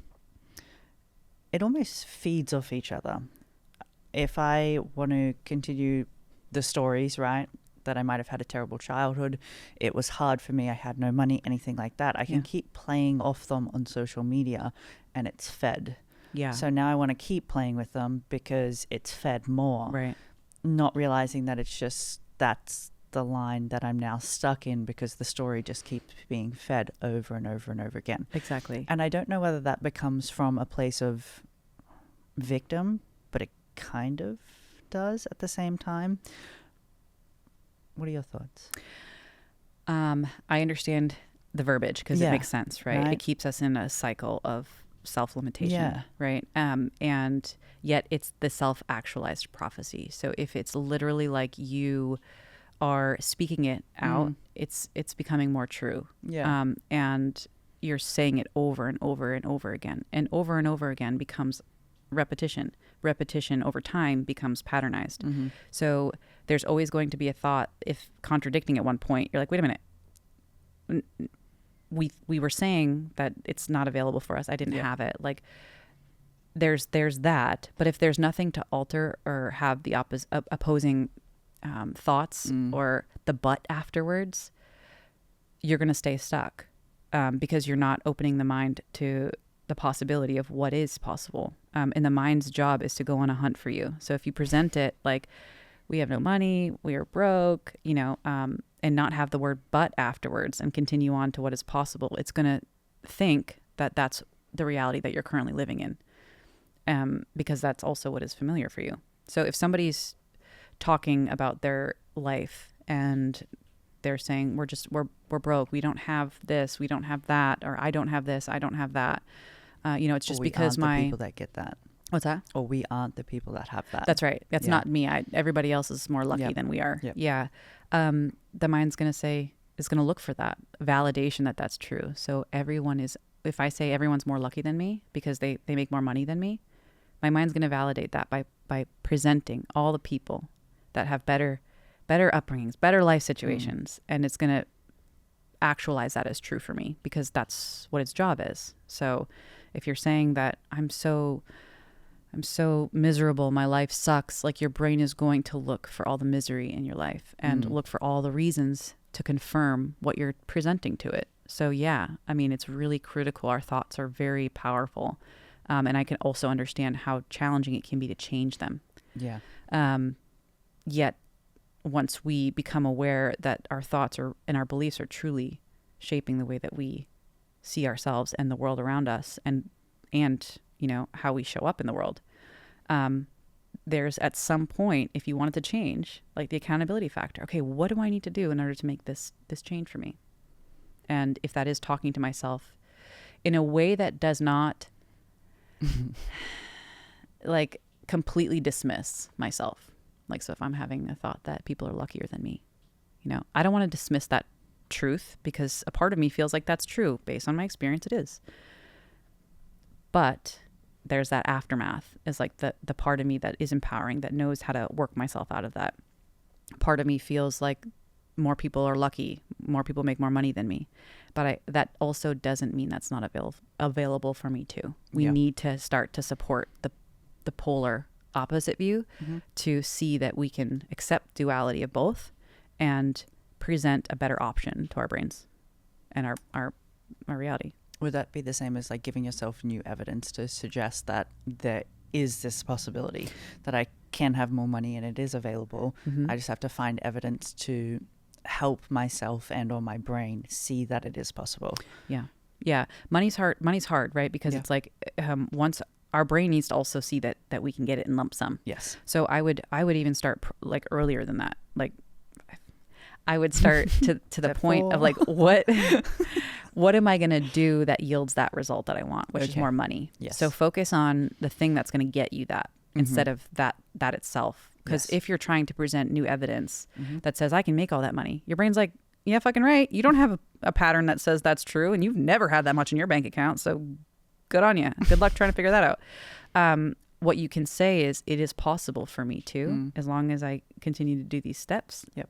almost feeds off each other. If I want to continue the stories, right, that I might have had a terrible childhood, it was hard for me, I had no money, anything like that, I can keep playing off them on social media and it's fed. Yeah. So now I want to keep playing with them because it's fed more. Right. Not realizing that that's the line that I'm now stuck in because the story just keeps being fed over and over and over again. Exactly. And I don't know whether that becomes from a place of victim, but it kind of does at the same time. What are your thoughts? I understand the verbiage because it makes sense, right? It keeps us in a cycle of self-limitation, right? And yet it's the self-actualized prophecy. So if it's literally like you are speaking it out, it's becoming more true. Yeah. And you're saying it over and over and over again. And over again becomes repetition. Repetition over time becomes patternized. So there's always going to be a thought, if contradicting at one point, you're like, wait a minute. We were saying that it's not available for us. I didn't have it. Like there's that. But if there's nothing to alter or have the opposing thoughts or the but afterwards, you're going to stay stuck because you're not opening the mind to the possibility of what is possible. And the mind's job is to go on a hunt for you. So if you present it like, we have no money, we are broke, and not have the word but afterwards and continue on to what is possible, it's going to think that that's the reality that you're currently living in, because that's also what is familiar for you. So if somebody's talking about their life and they're saying, we're broke, we don't have this, we don't have that, or I don't have this, I don't have that, it's just because the people that get that. What's that? Or we aren't the people that have that. That's right. That's not me. Everybody else is more lucky than we are. Yep. Yeah. The mind's going to look for that validation that that's true. So if I say everyone's more lucky than me because they make more money than me, my mind's going to validate that by presenting all the people that have better upbringings, better life situations. And it's going to actualize that as true for me because that's what its job is. So if you're saying that I'm so miserable, my life sucks, like your brain is going to look for all the misery in your life and look for all the reasons to confirm what you're presenting to it. So yeah, I mean, it's really critical. Our thoughts are very powerful. And I can also understand how challenging it can be to change them. Yeah. Yet once we become aware that our thoughts and our beliefs are truly shaping the way that we see ourselves and the world around us and how we show up in the world. There's at some point, if you want it to change, like the accountability factor. Okay, what do I need to do in order to make this change for me? And if that is talking to myself in a way that does not like completely dismiss myself. Like, so if I'm having a thought that people are luckier than me, I don't want to dismiss that truth because a part of me feels like that's true. Based on my experience, it is. But there's that aftermath is like the part of me that is empowering, that knows how to work myself out of that. Part of me feels like more people are lucky, more people make more money than me. But that also doesn't mean that's not available for me too. We need to start to support the polar opposite view to see that we can accept duality of both and present a better option to our brains and our reality. Would that be the same as like giving yourself new evidence to suggest that is this possibility that I can have more money and it is available. I just have to find evidence to help myself and or my brain see that it is possible. Yeah. Money's hard, right? Because it's like once our brain needs to also see that we can get it in lump sum. Yes. So I would even start like earlier than that. Like I would start to the point of like what am I going to do that yields that result that I want, which is more money. Yes. So focus on the thing that's going to get you that instead of that itself. Because if you're trying to present new evidence that says I can make all that money, your brain's like, yeah, fucking right. You don't have a pattern that says that's true, and you've never had that much in your bank account. So good on you. Good luck trying to figure that out. What you can say is it is possible for me too, as long as I continue to do these steps. Yep.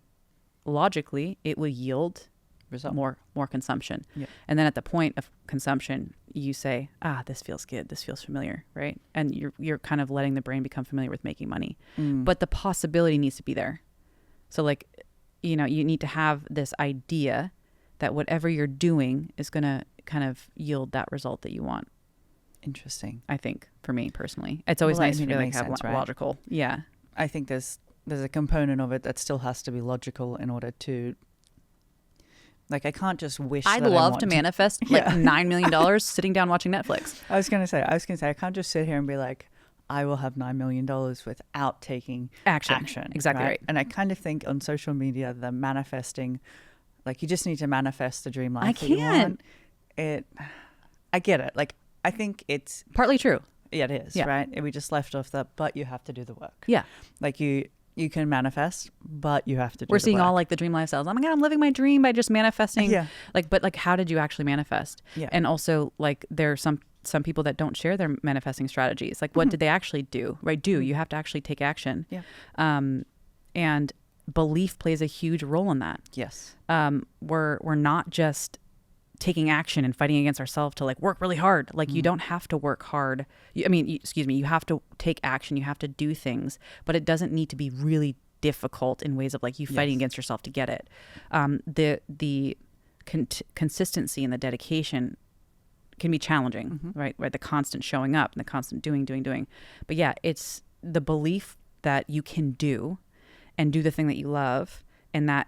Logically, it will yield result. More consumption. Yep. And then at the point of consumption, you say, this feels good. This feels familiar, right? And you're kind of letting the brain become familiar with making money. But the possibility needs to be there. So like, you need to have this idea that whatever you're doing is going to kind of yield that result that you want. Interesting. I think for me personally, it's always nice to like have sense, right? logical. Yeah. I think there's a component of it that still has to be logical in order to, like, I can't just wish. I'd love to manifest like $9 million sitting down watching Netflix. I was gonna say I can't just sit here and be like, I will have $9 million without taking action. Exactly right. And I kind of think on social media, the manifesting, like, you just need to manifest the dream life that you want. I get it. Like, I think it's partly true. Yeah, it is. Yeah. Right. And we just left off that, but you have to do the work. Yeah. Like you can manifest, but you have to do We're the seeing work. all like the dream lifestyles. Oh my God, I'm living my dream by just manifesting. Yeah. But like, how did you actually manifest? Yeah. And also like there are some people that don't share their manifesting strategies. Like what did they actually do? Right. You have to actually take action. Yeah. And belief plays a huge role in that. Yes. We're not just taking action and fighting against ourselves to like work really hard. Like you don't have to work hard. You have to take action. You have to do things, but it doesn't need to be really difficult in ways of like you fighting against yourself to get it. The consistency and the dedication can be challenging, right? The constant showing up and the constant doing. But yeah, it's the belief that you can do and do the thing that you love, and that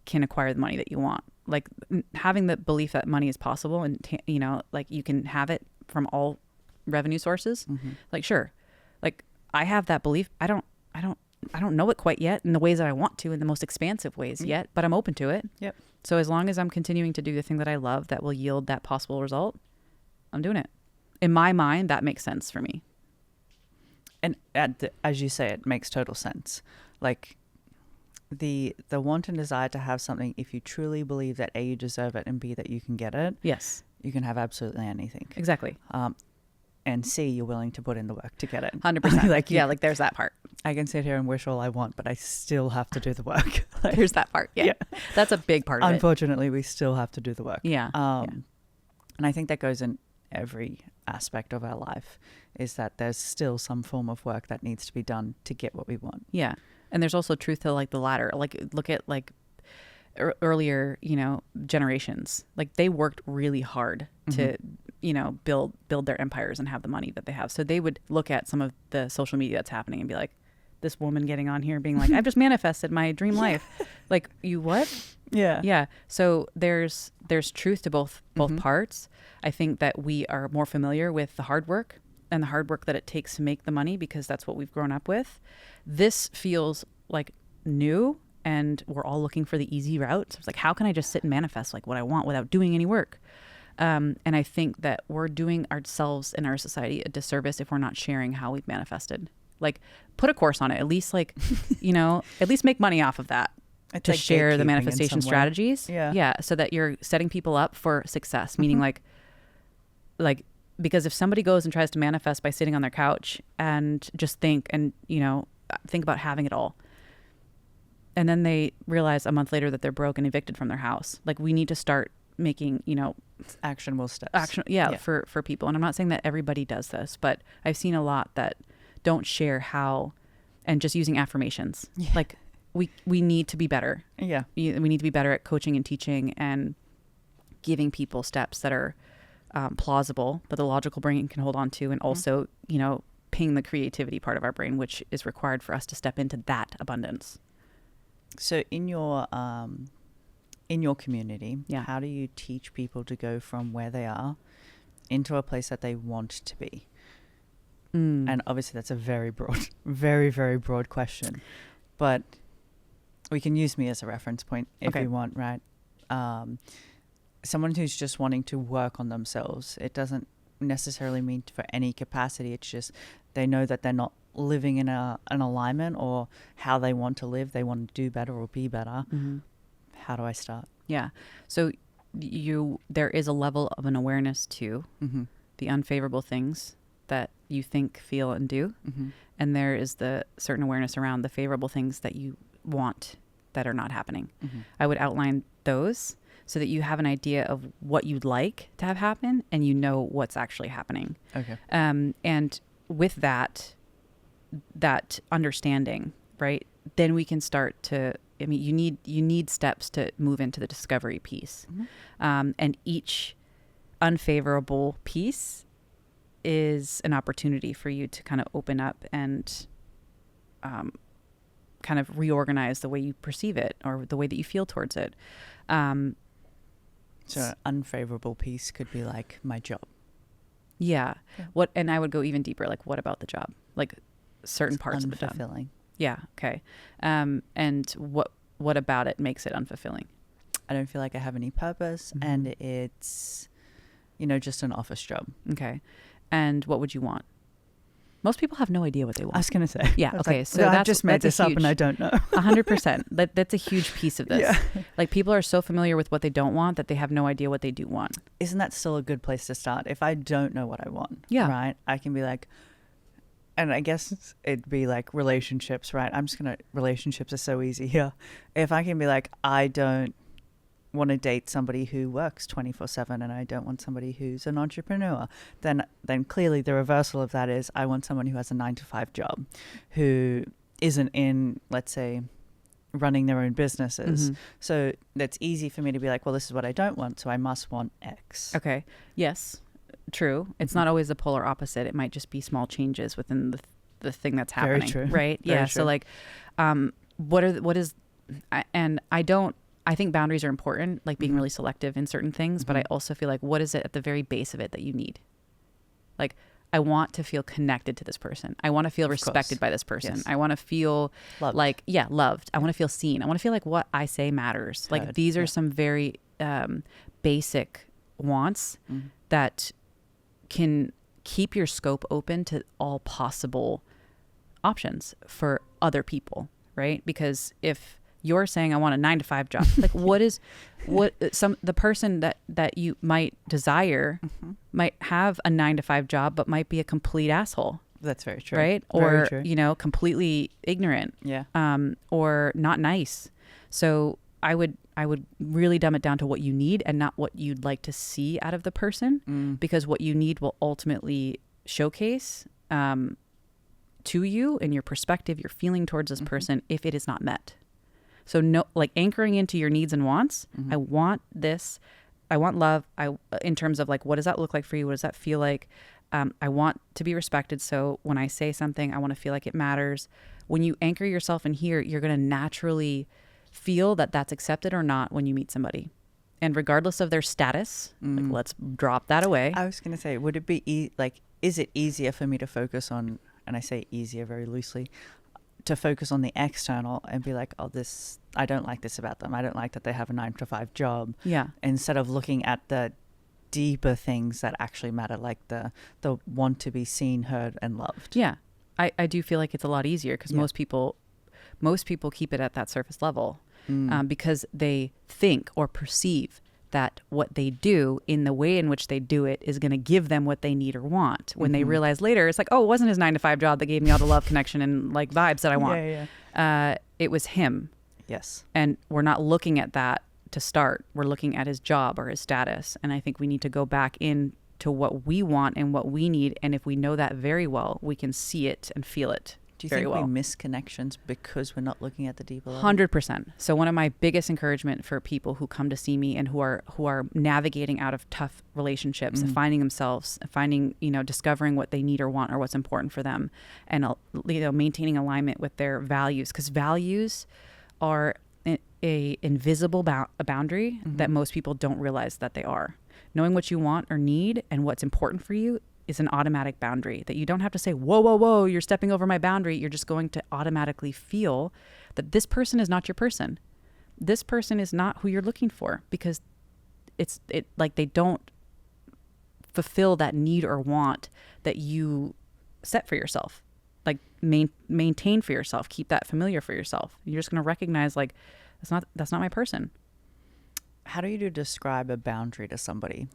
can acquire the money that you want. Like having the belief that money is possible and, like you can have it from all revenue sources. Like, sure. Like I have that belief. I don't know it quite yet in the ways that I want to, in the most expansive ways yet, but I'm open to it. Yep. So as long as I'm continuing to do the thing that I love that will yield that possible result, I'm doing it. In my mind, that makes sense for me. And as you say, it makes total sense. Like the want and desire to have something, if you truly believe that A, you deserve it, and B, that you can get it. Yes. You can have absolutely anything. Exactly. And C, you're willing to put in the work to get it. 100%. Like like there's that part. I can sit here and wish all I want, but I still have to do the work. Like, there's that part. Yeah. That's a big part of it. Unfortunately, we still have to do the work. Yeah. And I think that goes in every aspect of our life, is that there's still some form of work that needs to be done to get what we want. Yeah. And there's also truth to like the latter. Like look at like earlier, generations. Like they worked really hard to, build their empires and have the money that they have. So they would look at some of the social media that's happening and be like, this woman getting on here being like, I've just manifested my dream life. Like, you what? Yeah. Yeah. So there's truth to both parts. I think that we are more familiar with the hard work and the hard work that it takes to make the money because that's what we've grown up with. This feels like new, and we're all looking for the easy route. So it's like, how can I just sit and manifest like what I want without doing any work? And I think that we're doing ourselves and our society a disservice if we're not sharing how we've manifested. Like, put a course on it, at least like, at least make money off of that. It's to like share the gatekeeping manifestation strategies. Yeah. So that you're setting people up for success, meaning like, because if somebody goes and tries to manifest by sitting on their couch and just think about having it all, and then they realize a month later that they're broke and evicted from their house, like we need to start making, actionable steps. For people. And I'm not saying that everybody does this, but I've seen a lot that don't share how, and just using affirmations. Yeah. Like we need to be better. Yeah. We need to be better at coaching and teaching and giving people steps that are plausible, that the logical brain can hold on to, and also, ping the creativity part of our brain, which is required for us to step into that abundance. So in your community, Yeah. how do you teach people to go from where they are into a place that they want to be? And obviously that's a very broad, very, very broad question, but we can use me as a reference point if you want, right? Someone who's just wanting to work on themselves, it doesn't necessarily mean for any capacity. It's just they know that they're not living in an alignment or how they want to live. They want to do better or be better. How do I start? Yeah. So there is a level of an awareness to the unfavorable things that you think, feel, and do. And there is the certain awareness around the favorable things that you want that are not happening. I would outline those so that you have an idea of what you'd like to have happen and you know what's actually happening. Okay. And with that understanding, right, then we can start to, I mean, you need steps to move into the discovery piece. And each unfavorable piece is an opportunity for you to kind of open up and kind of reorganize the way you perceive it or the way that you feel towards it. So an unfavorable piece could be like my job. Yeah. And I would go even deeper. Like, what about the job? Like certain parts of the job. Unfulfilling. Yeah. Okay. And what about it makes it unfulfilling? I don't feel like I have any purpose, and it's, just an office job. Okay. And what would you want? Most people have no idea what they want. I was going to say. Yeah. Okay. Like, So I just made this up and I don't know. 100%. That's a huge piece of this. Yeah. Like, people are so familiar with what they don't want that they have no idea what they do want. Isn't that still a good place to start? If I don't know what I want, Yeah. right? I can be like, and I guess it'd be like relationships, right? Relationships are so easy here. If I can be like, I don't want to date somebody who works 24/7 and I don't want somebody who's an entrepreneur, then clearly the reversal of that is I want someone who has a 9-to-5 job, who isn't in, let's say, running their own businesses. So that's easy for me to be like, well, this is what I don't want, so I must want X. Okay. Yes. True. It's not always the polar opposite. It might just be small changes within the thing that's happening. Very true. Right? Very Yeah. true. So like, I think boundaries are important, like being really selective in certain things, but I also feel like, what is it at the very base of it that you need? Like, I want to feel connected to this person. I want to feel respected by this person. Yes. I want to feel Loved. loved. I want to feel seen. I want to feel like what I say matters. Like, Heard. these are some very basic wants that can keep your scope open to all possible options for other people, right? Because if you're saying I want a 9-to-5 job, like the person that you might desire might have a 9-to-5 job, but might be a complete asshole. That's very true. Right? Very Or, true. Completely ignorant. Yeah. Or not nice. So I would really dumb it down to what you need and not what you'd like to see out of the person, because what you need will ultimately showcase to you and your perspective, your feeling towards this person, if it is not met. So no, like anchoring into your needs and wants. I want this. I want love. In terms of like, what does that look like for you? What does that feel like? I want to be respected. So when I say something, I want to feel like it matters. When you anchor yourself in here, you're going to naturally feel that that's accepted or not when you meet somebody. And regardless of their status, like, let's drop that away. I was going to say, would it be is it easier for me to focus on, and I say easier very loosely, to focus on the external and be like, oh, I don't like this about them. I don't like that they have a 9-to-5 job. Yeah. Instead of looking at the deeper things that actually matter, like the want to be seen, heard, and loved. Yeah. I do feel like it's a lot easier because most people keep it at that surface level because they think or perceive that what they do in the way in which they do it is going to give them what they need or want. When they realize later, it's like, oh, it wasn't his 9-to-5 job that gave me all the love, connection, and like vibes that I want. It was him. Yes. And we're not looking at that to start. We're looking at his job or his status. And I think we need to go back into what we want and what we need. And if we know that very well, we can see it and feel it. Do you very think well. we miss connections because we're not looking at the deeper level? 100%. So one of my biggest encouragement for people who come to see me and who are navigating out of tough relationships and finding themselves, finding, discovering what they need or want or what's important for them, and maintaining alignment with their values, because values are a invisible boundary that most people don't realize that they are. Knowing what you want or need and what's important for you is an automatic boundary that you don't have to say, whoa, whoa, whoa, you're stepping over my boundary. You're just going to automatically feel that this person is not your person. This person is not who you're looking for, because they don't fulfill that need or want that you set for yourself. Like maintain for yourself, keep that familiar for yourself. You're just going to recognize that's not my person. How do you describe a boundary to somebody?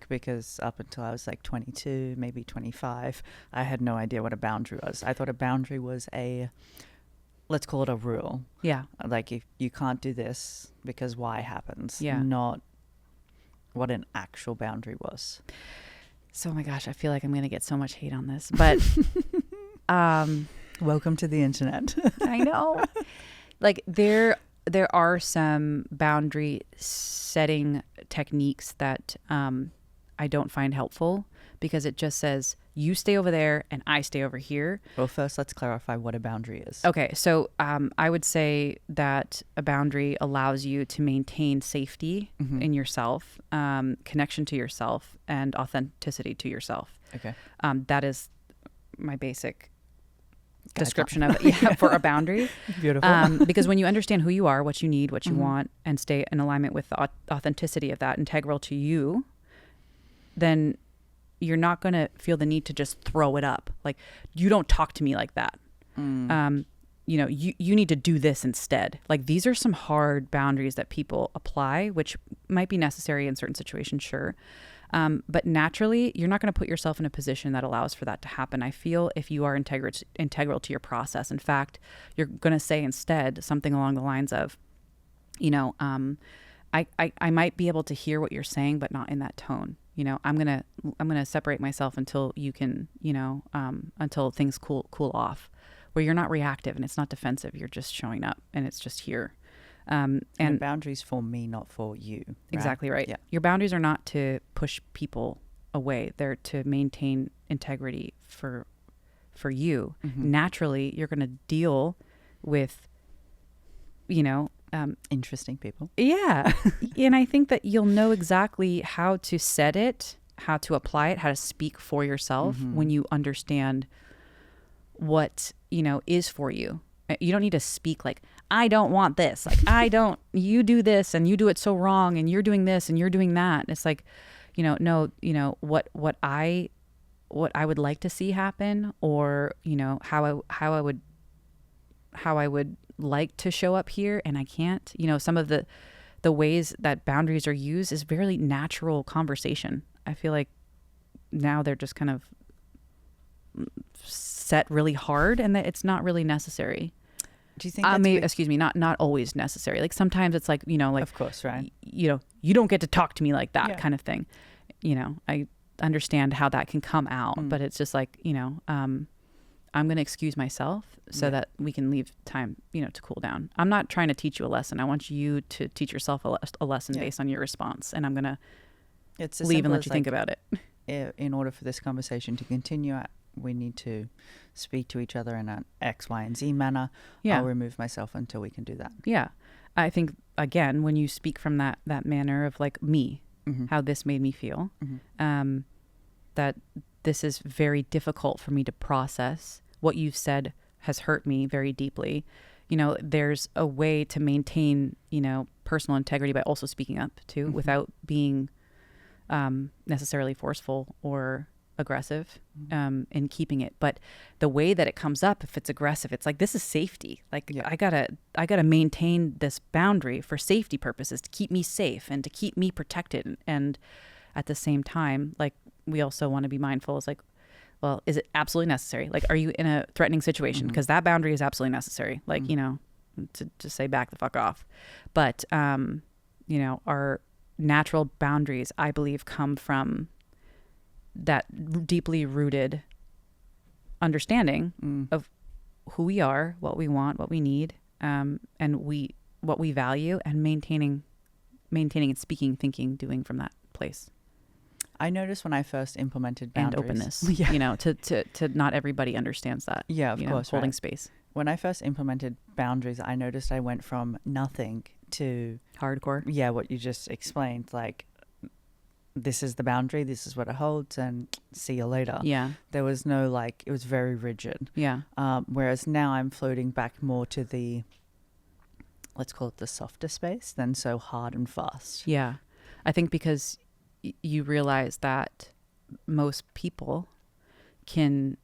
Because up until I was like 22, maybe 25, I had no idea what a boundary was. I thought a boundary was let's call it a rule. Yeah. Like, if you can't do this because Y happens. Yeah. Not what an actual boundary was. So, oh my gosh, I feel like I'm going to get so much hate on this, but welcome to the internet. I know. Like there are some boundary setting techniques that I don't find helpful, because it just says you stay over there and I stay over here. Well, first let's clarify what a boundary is. Okay, so I would say that a boundary allows you to maintain safety in yourself, connection to yourself, and authenticity to yourself. Okay. That is my basic description of it, for a boundary. Beautiful. Because when you understand who you are, what you need, what you want, and stay in alignment with the authenticity of that, integral to you, then you're not going to feel the need to just throw it up. Like, you don't talk to me like that. You need to do this instead. Like, these are some hard boundaries that people apply, which might be necessary in certain situations, sure. But naturally, you're not going to put yourself in a position that allows for that to happen. I feel if you are integral to your process, in fact, you're going to say instead something along the lines of, I might be able to hear what you're saying, but not in that tone. I'm gonna separate myself until you can, until things cool off, where you're not reactive and it's not defensive. You're just showing up and it's just here. And boundaries for me, not for you. Right? Exactly right. Yeah. Your boundaries are not to push people away. They're to maintain integrity for you. Naturally, you're going to deal with, interesting people. Yeah. And I think that you'll know exactly how to set it, how to apply it, how to speak for yourself when you understand what, is for you. You don't need to speak like, I don't want this. Like, you do this and you do it so wrong and you're doing this and you're doing that. And it's like, no, what I would like to see happen, or, how I would like to show up here and I can't. Some of the ways that boundaries are used is very natural conversation. I feel like now they're just kind of set really hard and that it's not really necessary. Do you think excuse me, not always necessary. Like, sometimes it's like, of course, right. You don't get to talk to me like that kind of thing. I understand how that can come out, but it's just like, I'm going to excuse myself so that we can leave time, to cool down. I'm not trying to teach you a lesson. I want you to teach yourself a lesson based on your response. And I'm going to leave and let you think about it. In order for this conversation to continue, we need to speak to each other in an X, Y, and Z manner. Yeah. I'll remove myself until we can do that. Yeah. I think, again, when you speak from that manner of like me, how this made me feel, that this is very difficult for me to process. What you've said has hurt me very deeply. There's a way to maintain, personal integrity by also speaking up too, without being necessarily forceful or aggressive in keeping it. But the way that it comes up, if it's aggressive, it's like, this is safety. Like, I gotta maintain this boundary for safety purposes, to keep me safe and to keep me protected. And at the same time, like, we also want to be mindful. It's like, well, is it absolutely necessary? Like, are you in a threatening situation? Because that boundary is absolutely necessary. Like, to say back the fuck off. But, our natural boundaries, I believe, come from that deeply rooted understanding of who we are, what we want, what we need, and what we value, and maintaining and speaking, thinking, doing from that place. I noticed when I first implemented boundaries. And openness, Yeah. to not everybody understands that. Yeah, of course. Holding right. space. When I first implemented boundaries, I noticed I went from nothing to Hardcore. yeah, what you just explained. Like, this is the boundary, this is what it holds, and see you later. Yeah. There was no like, it was very rigid. Yeah. Whereas now I'm floating back more to the, let's call it the softer space than so hard and fast. Yeah. I think because you realize that most people can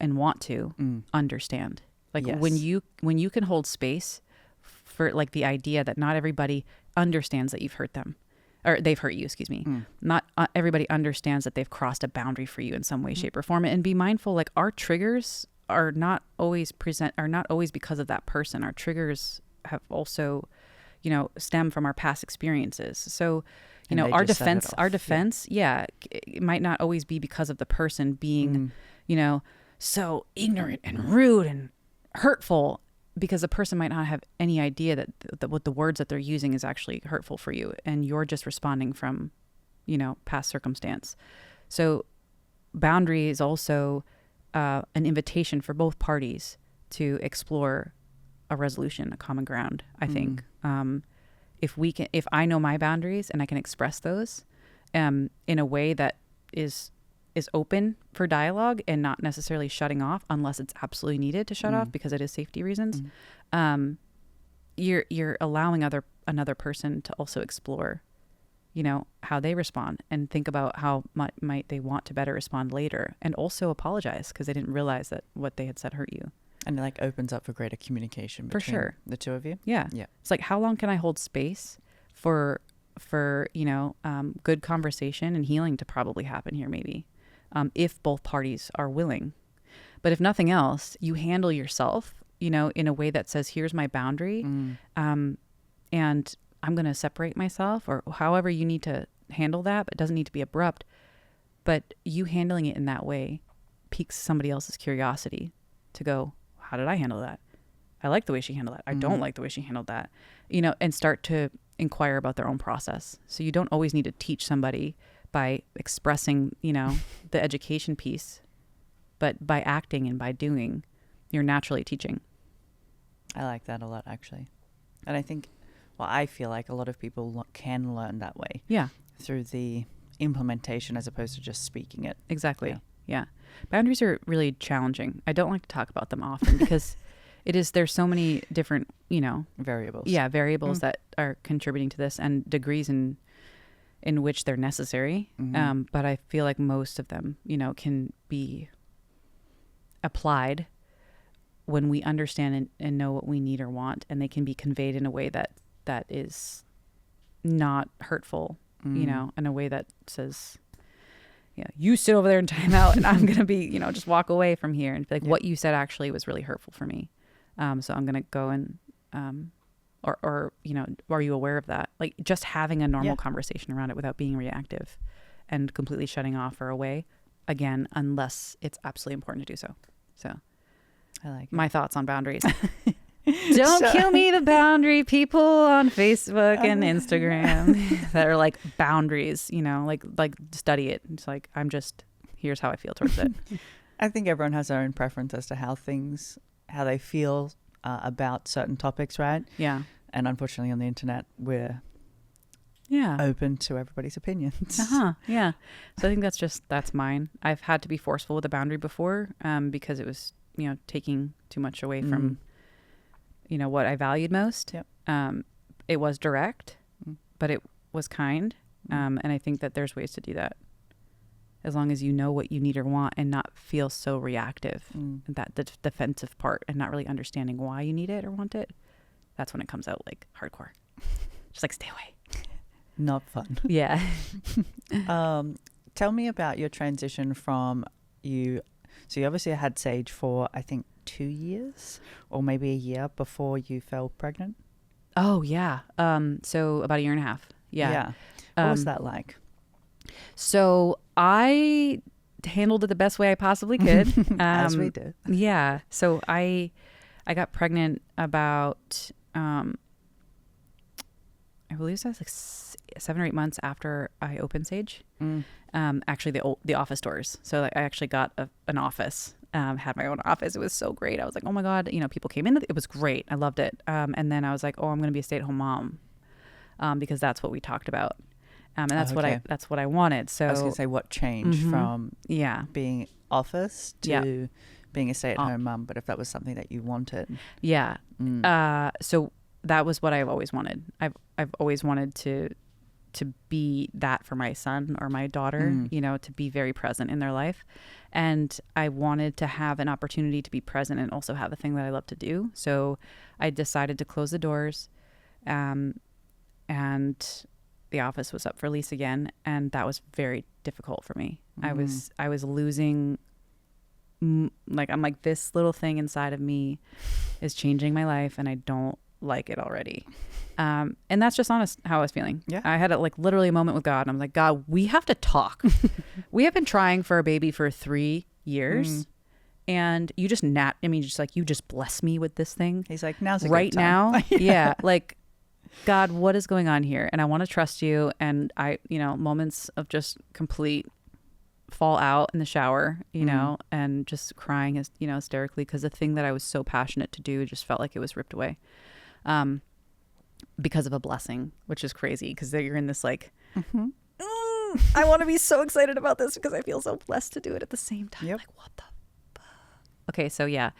and want to understand. Like Yes. when you can hold space for like the idea that not everybody understands that you've hurt them, or they've hurt you, excuse me. Not everybody understands that they've crossed a boundary for you in some way, shape, or form. And be mindful, like our triggers are not always because of that person. Our triggers have also, stem from our past experiences. So, our defense, it might not always be because of the person being, so ignorant and rude and hurtful, because the person might not have any idea that what the words that they're using is actually hurtful for you, and you're just responding from, past circumstance. So boundary is also an invitation for both parties to explore a resolution, a common ground. I think if I know my boundaries and I can express those in a way that is open for dialogue and not necessarily shutting off unless it's absolutely needed to shut off because it is safety reasons, you're allowing another person to also explore, how they respond, and think about how might they want to better respond later, and also apologize because they didn't realize that what they had said hurt you. And it like opens up for greater communication For between sure. the two of you. Yeah. It's like, how long can I hold space for good conversation and healing to probably happen here, maybe, if both parties are willing. But if nothing else, you handle yourself, in a way that says, here's my boundary, and I'm going to separate myself, or however you need to handle that, but it doesn't need to be abrupt. But you handling it in that way piques somebody else's curiosity to go, how did I handle that? I like the way she handled that. I don't like the way she handled that, and start to inquire about their own process. So you don't always need to teach somebody by expressing, the education piece, but by acting and by doing, you're naturally teaching. I like that a lot, actually. And I think, I feel like a lot of people can learn that way. Yeah. Through the implementation as opposed to just speaking it. Exactly. Yeah. Boundaries are really challenging. I don't like to talk about them often because there's so many different, variables. Yeah, variables that are contributing to this, and degrees in which they're necessary. But I feel like most of them, can be applied when we understand and know what we need or want, and they can be conveyed in a way that is not hurtful, in a way that says, you sit over there in timeout and I'm going to be, just walk away from here, and be like, what you said actually was really hurtful for me. So I'm going to go and, or, are you aware of that? Like, just having a normal conversation around it without being reactive and completely shutting off or away, again, unless it's absolutely important to do so. So I like my thoughts on boundaries. Don't kill me, the boundary people on Facebook and Instagram that are like, boundaries, like study it. It's like, here's how I feel towards it. I think everyone has their own preference as to how they feel about certain topics, right? Yeah. And unfortunately on the internet, we're open to everybody's opinions. Yeah. So I think that's mine. I've had to be forceful with a boundary before, because it was, taking too much away from, what I valued most. Yep. It was direct, but it was kind. And I think that there's ways to do that, as long as you know what you need or want and not feel so reactive, that the defensive part, and not really understanding why you need it or want it. That's when it comes out like hardcore. Just like, stay away. Not fun. Yeah. Tell me about your transition from you. So you obviously had Sage for, I think, 2 years or maybe a year before you fell pregnant. Oh, yeah. So about a year and a half. Yeah. What was that like? So I handled it the best way I possibly could. As we do. Yeah. So I got pregnant about, I believe it was like 7 or 8 months after I opened Sage. Actually the office doors. So I actually got an office, had my own office. It was so great. I was like, oh my God, people came in. It was great. I loved it. And then I was like, oh, I'm going to be a stay-at-home mom, because that's what we talked about. And that's what I wanted. So I was going to say, what changed from being office to being a stay-at-home mom, but if that was something that you wanted. Yeah. So that was what I've always wanted. I've always wanted to be that for my son or my daughter, to be very present in their life. And I wanted to have an opportunity to be present and also have a thing that I love to do. So I decided to close the doors, and the office was up for lease again. And that was very difficult for me. I was losing, I'm like, this little thing inside of me is changing my life and I don't like it already. And that's just honest how I was feeling. Yeah. I had literally a moment with God, and I'm like, God, we have to talk. We have been trying for a baby for 3 years, and you just you just bless me with this thing. He's like, now's a right good time. now. Yeah. Like, God, what is going on here? And I want to trust you. And I, moments of just complete fall out in the shower, and just crying, hysterically, because the thing that I was so passionate to do just felt like it was ripped away. Because of a blessing, which is crazy, because you're in this I want to be so excited about this because I feel so blessed to do it at the same time. Yep. Like, what the fuck? Okay, so yeah,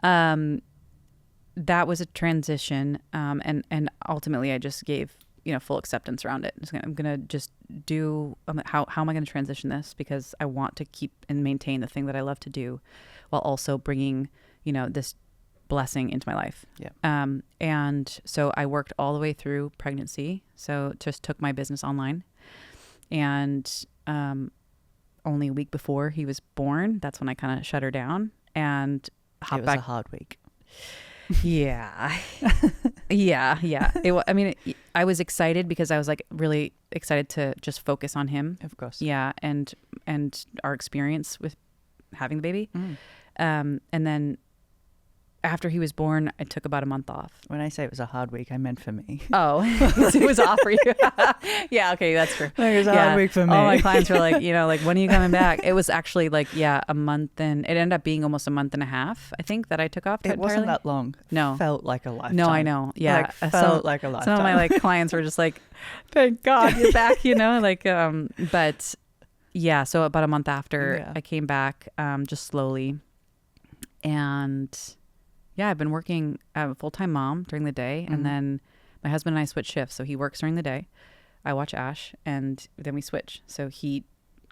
that was a transition, and ultimately I just gave full acceptance around it. I'm gonna just do how am I going to transition this, because I want to keep and maintain the thing that I love to do, while also bringing this blessing into my life. Yeah. And so I worked all the way through pregnancy. So just took my business online, and only a week before he was born, that's when I kind of shut her down and hopped back. It was a hard week. Yeah. Yeah. I was excited because I was really excited to just focus on him. Of course. Yeah. And our experience with having the baby. And then after he was born, I took about a month off. When I say it was a hard week, I meant for me. Oh, it was off for you. Yeah, okay, that's true. It was a hard week for me. All my clients were like, when are you coming back? It was actually a month, and it ended up being almost a month and a half, I think, that I took off. It wasn't that long. No. Felt like a lifetime. No, I know. Yeah. Felt like a lifetime. Some of my clients were just like, thank God you're back, but yeah, so about a month after I came back, just slowly. And yeah, I've been working, I'm a full-time mom during the day, and then my husband and I switch shifts. So he works during the day, I watch Ash, and then we switch. So he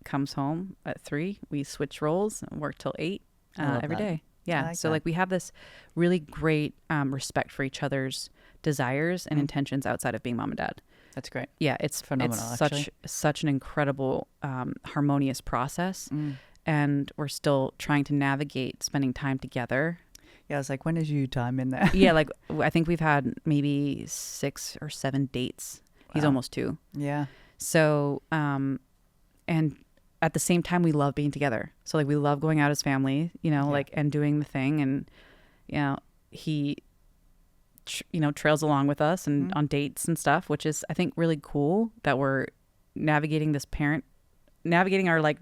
comes home at 3, we switch roles, work till 8 every day. Yeah. So we have this really great respect for each other's desires and intentions outside of being mom and dad. That's great. Yeah, it's phenomenal. It's such an incredible, harmonious process, and we're still trying to navigate spending time together. Yeah, I was like, when is you time in there? Yeah, I think we've had maybe 6 or 7 dates. Wow. He's almost 2. Yeah. So, and at the same time, we love being together. So we love going out as family, and doing the thing. And, he, trails along with us and on dates and stuff, which is, I think, really cool that we're navigating our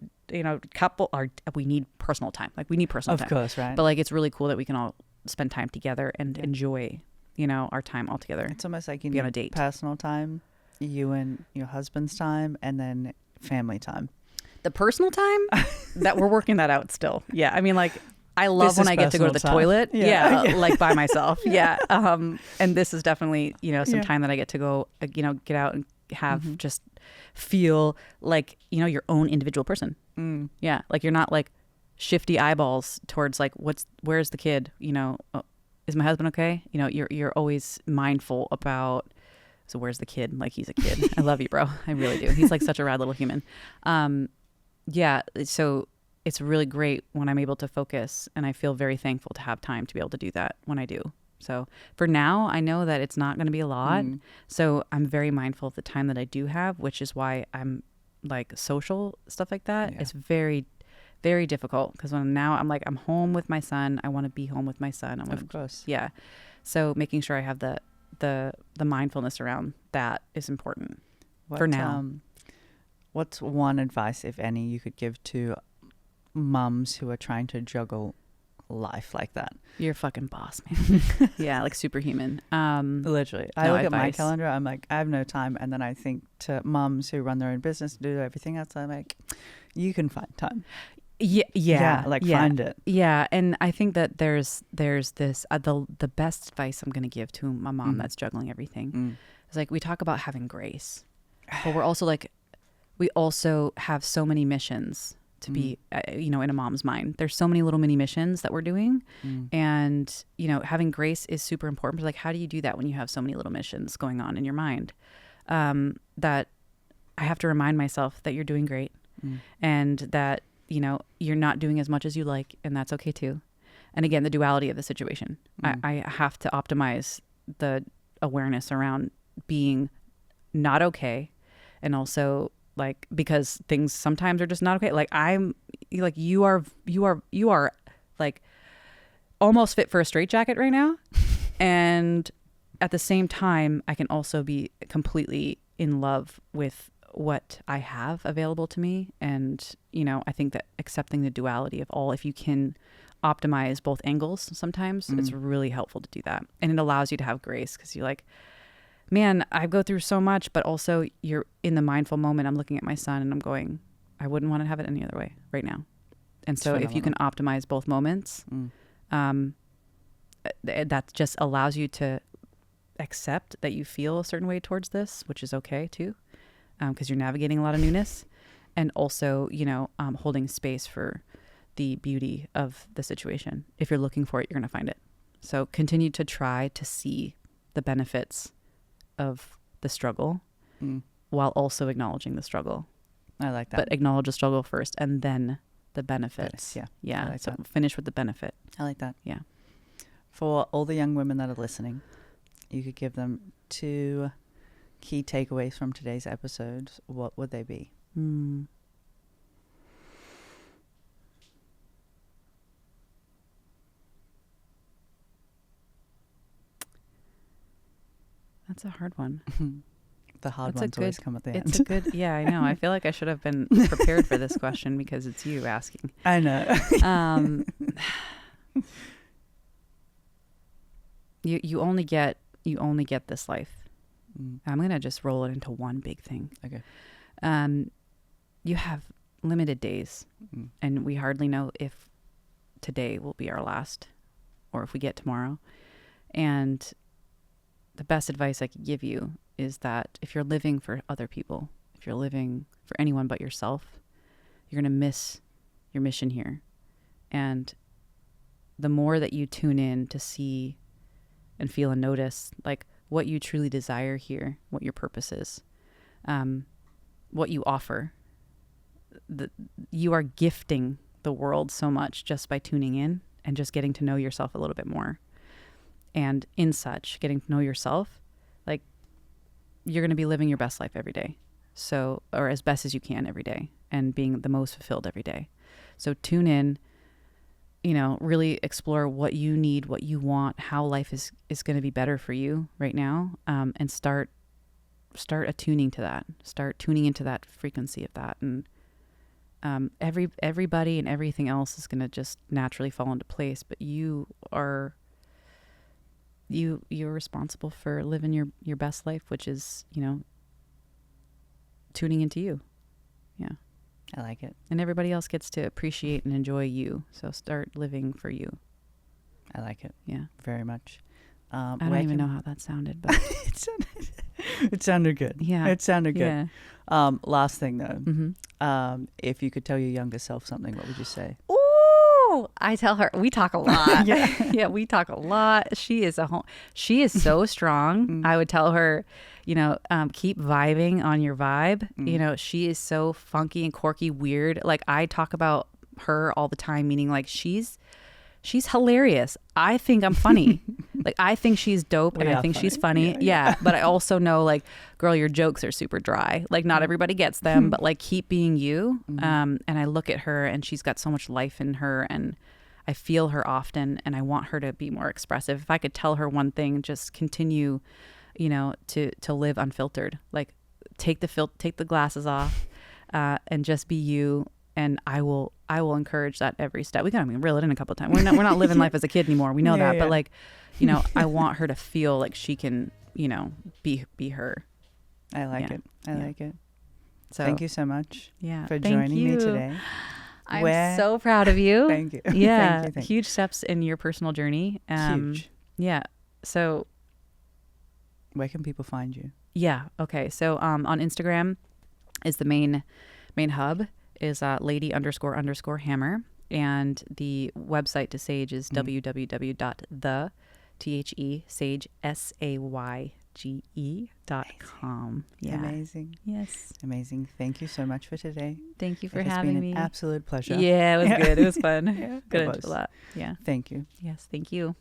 couple, we need personal time. We need personal time. Of course, right. But it's really cool that we can all spend time together and enjoy, our time all together. It's almost like you be need on a date. Personal time, you and your husband's time, and then family time. The personal time, that we're working that out still. Yeah. I mean, I love when I get to go to the toilet. Yeah. By myself. Yeah. And this is definitely, some time that I get to go, get out and have just feel like, your own individual person. Yeah. You're not shifty eyeballs towards where's the kid? Is my husband okay? You're always mindful about, so where's the kid? He's a kid. I love you, bro. I really do. He's such a rad little human. Yeah. So it's really great when I'm able to focus, and I feel very thankful to have time to be able to do that when I do. So for now, I know that it's not going to be a lot. So I'm very mindful of the time that I do have, which is why I'm social stuff like that. Yeah. It's very, very difficult because now I'm like, I'm home with my son. I want to be home with my son. Of course. Yeah. So making sure I have the mindfulness around that is important for now. What's one advice, if any, you could give to mums who are trying to juggle life like that? You're a fucking boss, man. Yeah, like superhuman. Literally. I look at my calendar, I'm like, I have no time. And then I think to mums who run their own business, do everything else, I'm like, you can find time. Yeah, find it. Yeah, and I think that there's this the best advice I'm going to give to a mom that's juggling everything is like, we talk about having grace, but we're also like, we also have so many missions to be, in a mom's mind. There's so many little mini missions that we're doing. And, having grace is super important. But like, how do you do that when you have so many little missions going on in your mind? That I have to remind myself that you're doing great and that, you're not doing as much as you like, and that's okay too. And again, the duality of the situation. I have to optimize the awareness around being not okay, and also like, because things sometimes are just not okay. Like you are like almost fit for a straitjacket right now. And at the same time, I can also be completely in love with what I have available to me. And, I think that accepting the duality of all, if you can optimize both angles, sometimes it's really helpful to do that. And it allows you to have grace, because you're like, man, I go through so much, but also you're in the mindful moment. I'm looking at my son and I'm going, I wouldn't want to have it any other way right now. And so if you can optimize both moments, that just allows you to accept that you feel a certain way towards this, which is okay too, because you're navigating a lot of newness, and also, holding space for the beauty of the situation. If you're looking for it, you're going to find it. So continue to try to see the benefits of the struggle while also acknowledging the struggle. I like that. But acknowledge the struggle first and then the benefits. Yeah. Like so finish with the benefit. I like that. Yeah. For all the young women that are listening, you could give them 2 key takeaways from today's episode. What would they be? That's a hard one. The hard ones always come at the end. It's a good, yeah, I know. I feel like I should have been prepared for this question because it's you asking. I know. You only get this life. I'm going to just roll it into one big thing. Okay. You have limited days, and we hardly know if today will be our last or if we get tomorrow. And the best advice I could give you is that if you're living for other people, if you're living for anyone but yourself, you're going to miss your mission here. And the more that you tune in to see and feel and notice like what you truly desire here, what your purpose is, what you offer, you are gifting the world so much just by tuning in and just getting to know yourself a little bit more. And in such, getting to know yourself, like, you're going to be living your best life every day. So, or as best as you can every day, and being the most fulfilled every day. So tune in, really explore what you need, what you want, how life is going to be better for you right now. And start attuning to that, start tuning into that frequency of that. And, everybody and everything else is going to just naturally fall into place, but you're responsible for living your best life, which is, tuning into you. Yeah. I like it. And everybody else gets to appreciate and enjoy you. So start living for you. I like it. Yeah. Very much. I don't even know how that sounded, but it sounded good. Yeah. It sounded good. Yeah. Last thing though, if you could tell your younger self something, what would you say? I tell her, we talk a lot. Yeah, we talk a lot. She is so strong. I would tell her, keep vibing on your vibe. She is so funky and quirky, weird. Like, I talk about her all the time, meaning like she's she's hilarious. I think I'm funny. Like, I think she's dope and We I are think she's funny. funny. Yeah. Yeah. But I also know, like, girl, your jokes are super dry. Like, not everybody gets them, but like, keep being you. And I look at her and she's got so much life in her, and I feel her often, and I want her to be more expressive. If I could tell her one thing, just continue, you know, to live unfiltered. Like, take the glasses off, and just be you. And I will encourage that every step. We gotta reel it in a couple of times. We're not living life as a kid anymore. We know Yeah, that. yeah. But like, you know, I want her to feel like she can, you know, be her. I like Yeah. it. I Yeah. like it. So Thank you so much yeah, for thank joining me you. today. I'm so proud of you. Thank you. Yeah, Thank you. huge steps in your personal journey. Huge. Yeah. So Where can people find you? yeah. Okay. So on Instagram is the main hub is lady__hammer, and the website to Sage is www.thesage.com. Yeah. Amazing. Yes. Amazing. Thank you so much for today. Thank you for It has having been me. an absolute pleasure. Yeah, it was good. It was fun. Yeah, Got it into was. a lot. Yeah. Thank you. Yes. Thank you.